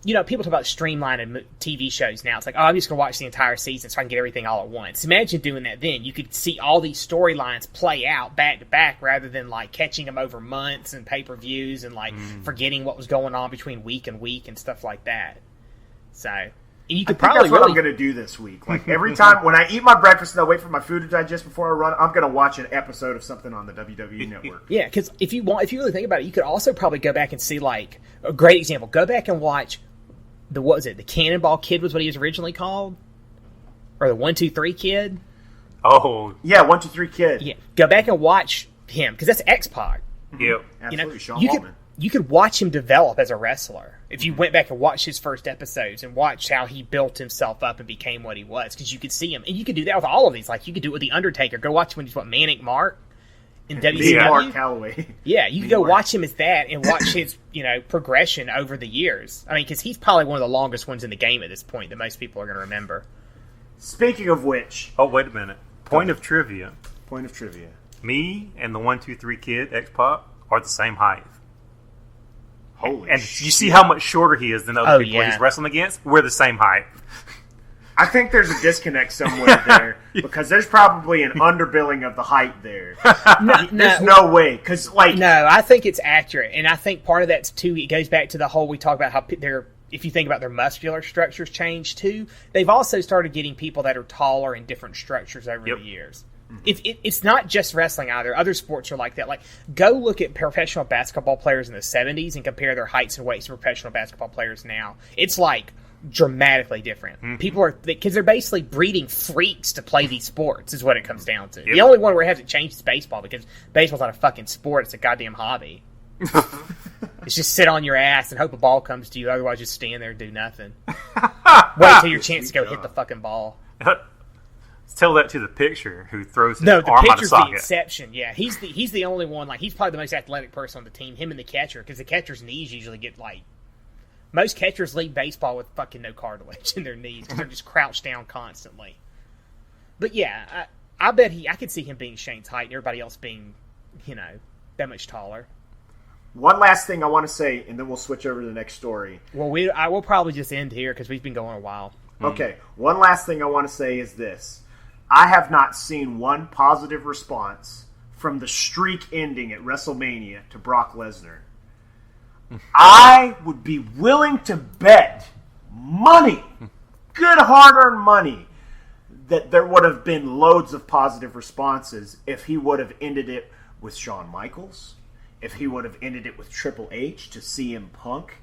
you know, people talk about streamlining TV shows now. It's like, oh, I'm just going to watch the entire season so I can get everything all at once. Imagine doing that then. You could see all these storylines play out back to back rather than, like, catching them over months and pay-per-views and, like, forgetting what was going on between week and week and stuff like that. So... You could that's what I'm going to do this week. Like, every time when I eat my breakfast and I wait for my food to digest before I run, I'm going to watch an episode of something on the WWE Network. Yeah, because if you really think about it, you could also probably go back and see, like, a great example. Go back and watch the Cannonball Kid was what he was originally called? Or the 1-2-3 Kid? Oh. Yeah, 1-2-3 Kid. Yeah, go back and watch him, because that's X-Pac. Yep. Absolutely, Sean Waltman. You could watch him develop as a wrestler if you went back and watched his first episodes and watched how he built himself up and became what he was, because you could see him. And you could do that with all of these. Like, you could do it with The Undertaker. Go watch him when he's, Manic Mark in WCW. Mark Calloway. Yeah, you could go watch him as that and watch his, progression over the years. I mean, because he's probably one of the longest ones in the game at this point that most people are going to remember. Speaking of which... Oh, wait a minute. Point of trivia. Me and the 1-2-3 Kid, X-Pac, are the same height. Holy and shit. You see how much shorter he is than other people he's wrestling against? We're the same height. I think there's a disconnect somewhere there because there's probably an underbilling of the height there. There's no way. No, I think it's accurate. And I think part of that's, too, it goes back to the whole we talk about how if you think about their muscular structures change, too, they've also started getting people that are taller in different structures over the years. It's not just wrestling either. Other sports are like that. Like, go look at professional basketball players in the 70s and compare their heights and weights to professional basketball players now. It's like dramatically different. Mm-hmm. People are, because they're basically breeding freaks to play these sports, is what it comes down to. Yep. The only one where it hasn't changed is baseball, because baseball's not a fucking sport, it's a goddamn hobby. It's just sit on your ass and hope a ball comes to you, otherwise just stand there and do nothing. Wait till your chance to go hit the fucking ball. Tell that to the pitcher who throws his No, the arm out of pitcher's the socket. exception. Yeah, he's the only one. Like, he's probably the most athletic person on the team. Him and the catcher, because the catcher's knees usually get like. Most catchers leave baseball with fucking no cartilage in their knees because they're just crouched down constantly. But yeah, I bet I could see him being Shane's height and everybody else being, that much taller. One last thing I want to say, and then we'll switch over to the next story. Well, I will probably just end here because we've been going a while. Okay, one last thing I want to say is this. I have not seen one positive response from the streak ending at WrestleMania to Brock Lesnar. I would be willing to bet money, good hard-earned money, that there would have been loads of positive responses if he would have ended it with Shawn Michaels, if he would have ended it with Triple H to CM Punk,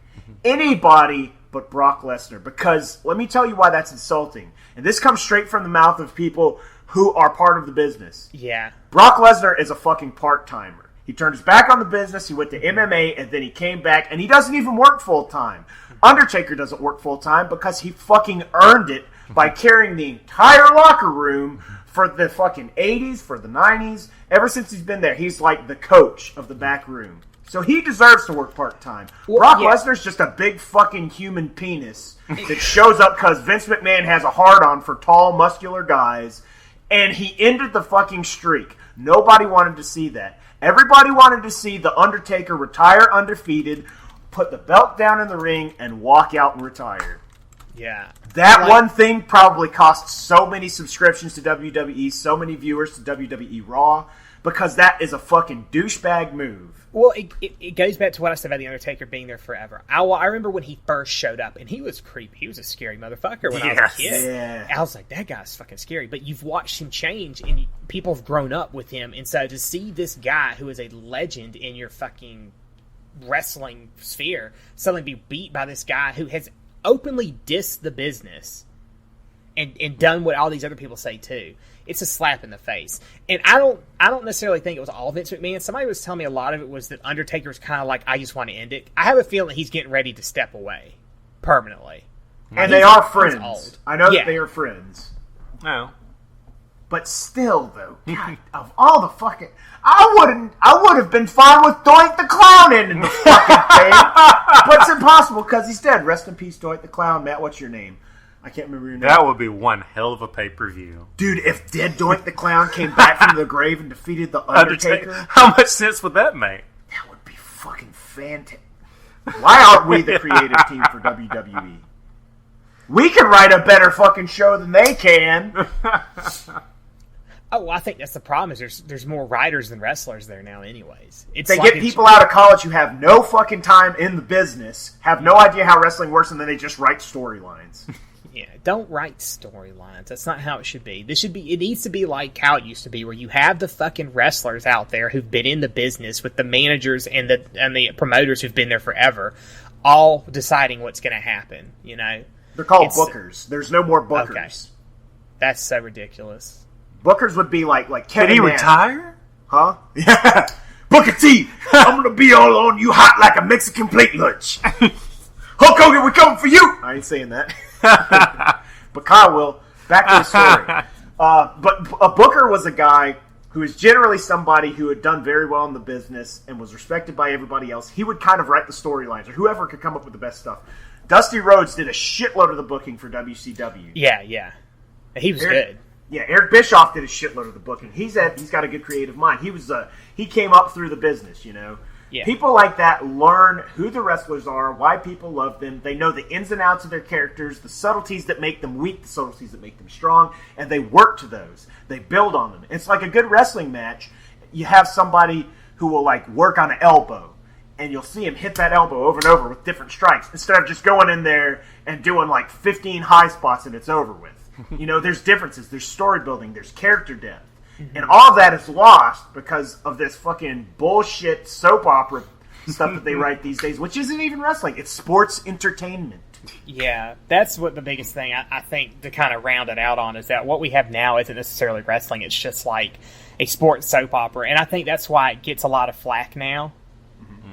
anybody but Brock Lesnar. Because let me tell you why that's insulting. And this comes straight from the mouth of people who are part of the business. Yeah. Brock Lesnar is a fucking part-timer. He turned his back on the business, he went to MMA, and then he came back, and he doesn't even work full-time. Undertaker doesn't work full-time because he fucking earned it by carrying the entire locker room for the fucking 80s, for the 90s. Ever since he's been there, he's like the coach of the back room. So he deserves to work part-time. Well, Brock yeah. Lesnar's just a big fucking human penis that shows up because Vince McMahon has a hard-on for tall, muscular guys, and he ended the fucking streak. Nobody wanted to see that. Everybody wanted to see The Undertaker retire undefeated, put the belt down in the ring, and walk out and retire. Yeah. That one thing probably cost so many subscriptions to WWE, so many viewers to WWE Raw, because that is a fucking douchebag move. Well, it goes back to what I said about The Undertaker being there forever. I remember when he first showed up, and he was creepy. He was a scary motherfucker when I was a kid. Yeah. I was like, that guy's fucking scary. But you've watched him change, and people have grown up with him. And so to see this guy who is a legend in your fucking wrestling sphere suddenly be beat by this guy who has openly dissed the business and done what all these other people say too. It's a slap in the face. And I don't necessarily think it was all Vince McMahon. Somebody was telling me a lot of it was that Undertaker was kind of like, I just want to end it. I have a feeling he's getting ready to step away permanently. And they are He's friends. old. I know Yeah. that they are friends. No. But still, though, God, of all the fucking... I would have been fine with Doink the Clown ending the fucking thing. But it's impossible because he's dead. Rest in peace, Doink the Clown. Matt, what's your name? I can't remember your name. That would be one hell of a pay-per-view. Dude, if dead Doink the Clown came back from the grave and defeated The Undertaker, How much sense would that make? that would be fucking fantastic. Why aren't we the creative team for WWE? We can write a better fucking show than they can. Oh, well, I think that's the problem is there's more writers than wrestlers there now anyways. It's They like get people out of college who have no fucking time in the business, have no idea how wrestling works, and then they just write storylines. Yeah, don't write storylines. That's not how it should be. It needs to be like how it used to be, where you have the fucking wrestlers out there who've been in the business with the managers and the promoters who've been there forever, all deciding what's going to happen. They're called bookers. There's no more bookers. Okay. That's so ridiculous. Bookers would be like Kevin Did he Nash. retire? Huh? Yeah. Booker T, I'm going to be all on you hot like a Mexican plate lunch. Hulk Hogan, we're coming for you. I ain't saying that. But Kyle will. Back to the story. But a booker was a guy who is generally somebody who had done very well in the business and was respected by everybody else. He would kind of write the storylines, or whoever could come up with the best stuff. Dusty Rhodes did a shitload of the booking for WCW. Yeah. He was good. Yeah, Eric Bischoff did a shitload of the booking. He's got a good creative mind. He came up through the business, Yeah. People like that learn who the wrestlers are, why people love them. They know the ins and outs of their characters, the subtleties that make them weak, the subtleties that make them strong, and they work to those. They build on them. It's like a good wrestling match. You have somebody who will work on an elbow, and you'll see him hit that elbow over and over with different strikes instead of just going in there and doing 15 high spots and it's over with. There's differences. There's story building. There's character depth. And all of that is lost because of this fucking bullshit soap opera stuff that they write these days, which isn't even wrestling. It's sports entertainment. Yeah, that's what the biggest thing I think to kind of round it out on is that what we have now isn't necessarily wrestling. It's just like a sports soap opera. And I think that's why it gets a lot of flack now.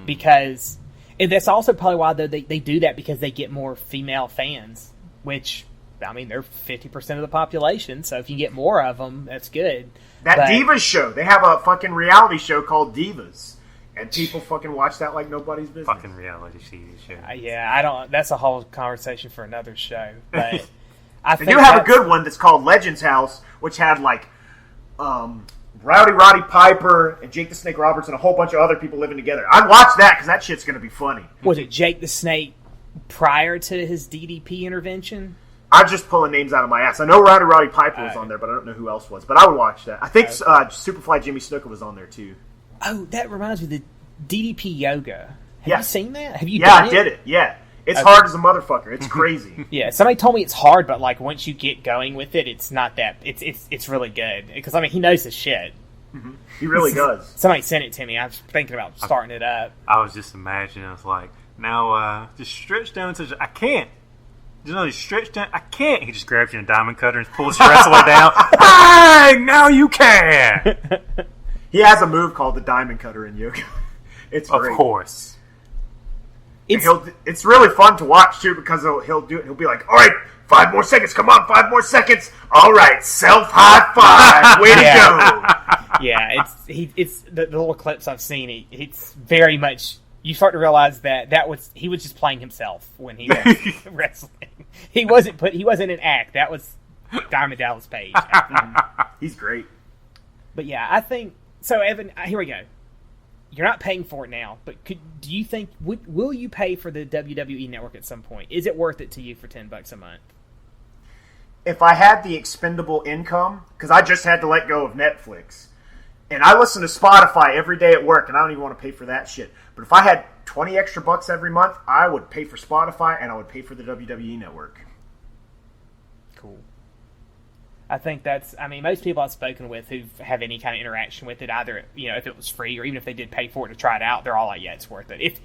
Because and that's also probably why they do that, because they get more female fans, which, I mean, they're 50% of the population. So if you get more of them, that's good. That Divas show, they have a fucking reality show called Divas. And people fucking watch that like nobody's business. Fucking reality TV show. Yeah, I don't. That's a whole conversation for another show. But They do have a good one that's called Legends House, which had like Rowdy Roddy Piper and Jake the Snake Roberts and a whole bunch of other people living together. I'd watch that because that shit's going to be funny. Was it Jake the Snake prior to his DDP intervention? I'm just pulling names out of my ass. I know Rowdy Roddy Piper was on there, but I don't know who else was. But I would watch that. I think Superfly Jimmy Snuka was on there too. Oh, that reminds me of the DDP Yoga. Have you seen that? Have you done it? I did it. Yeah. It's hard as a motherfucker. It's crazy. Yeah, somebody told me it's hard, but like once you get going with it, it's not that. It's really good. Because, I mean, he knows his shit. Mm-hmm. He really does. Somebody sent it to me. I was thinking about starting it up. I was just imagining, I was like, now just stretch down to I can't. Just stretch down. I can't. He just grabs you in a diamond cutter and pulls your wrist way down. Bang! Now you can. He has a move called the diamond cutter in yoga. It's great. Of course. It's really fun to watch too, because he'll do it. He'll be like, "All right, 5 more seconds. Come on, 5 more seconds. All right, self high five. Way to go." Yeah, it's the little clips I've seen. It's very much. You start to realize that he was just playing himself when he was wrestling. He wasn't an act. That was Diamond Dallas Page. He's great. But yeah, I think so. Evan, here we go. You're not paying for it now, but do you think will you pay for the WWE Network at some point? Is it worth it to you for $10 a month? If I had the expendable income, because I just had to let go of Netflix, and I listen to Spotify every day at work, and I don't even want to pay for that shit. But if I had 20 extra bucks every month, I would pay for Spotify and I would pay for the WWE Network. Cool. I think that's, I mean, most people I've spoken with who have any kind of interaction with it, either, if it was free or even if they did pay for it to try it out, they're all like, yeah, it's worth it.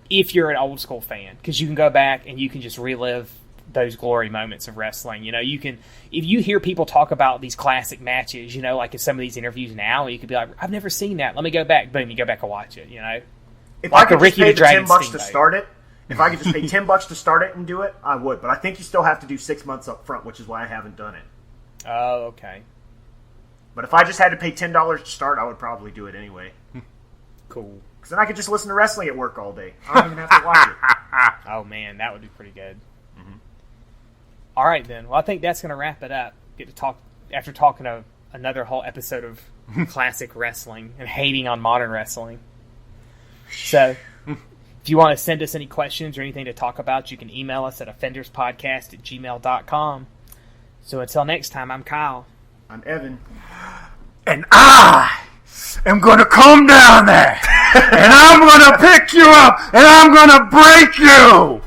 If you're an old school fan, because you can go back and you can just relive those glory moments of wrestling. You can, if you hear people talk about these classic matches, like in some of these interviews now, you could be like, I've never seen that. Let me go back. Boom, you go back and watch it, If like I could just pay the $10 Steamboat. to start it, if I could just pay $10 to start it and do it, I would. But I think you still have to do 6 months up front, which is why I haven't done it. Oh, okay. But if I just had to pay $10 to start, I would probably do it anyway. Cool. Because then I could just listen to wrestling at work all day. I don't even have to watch it. Oh, man, that would be pretty good. Mm-hmm. All right, then. Well, I think that's going to wrap it up. Get to talk after talking to another whole episode of classic wrestling and hating on modern wrestling. So, if you want to send us any questions or anything to talk about, you can email us at offenderspodcast@gmail.com. So until next time, I'm Kyle. I'm Evan. And I am going to come down there. And I'm going to pick you up. And I'm going to break you.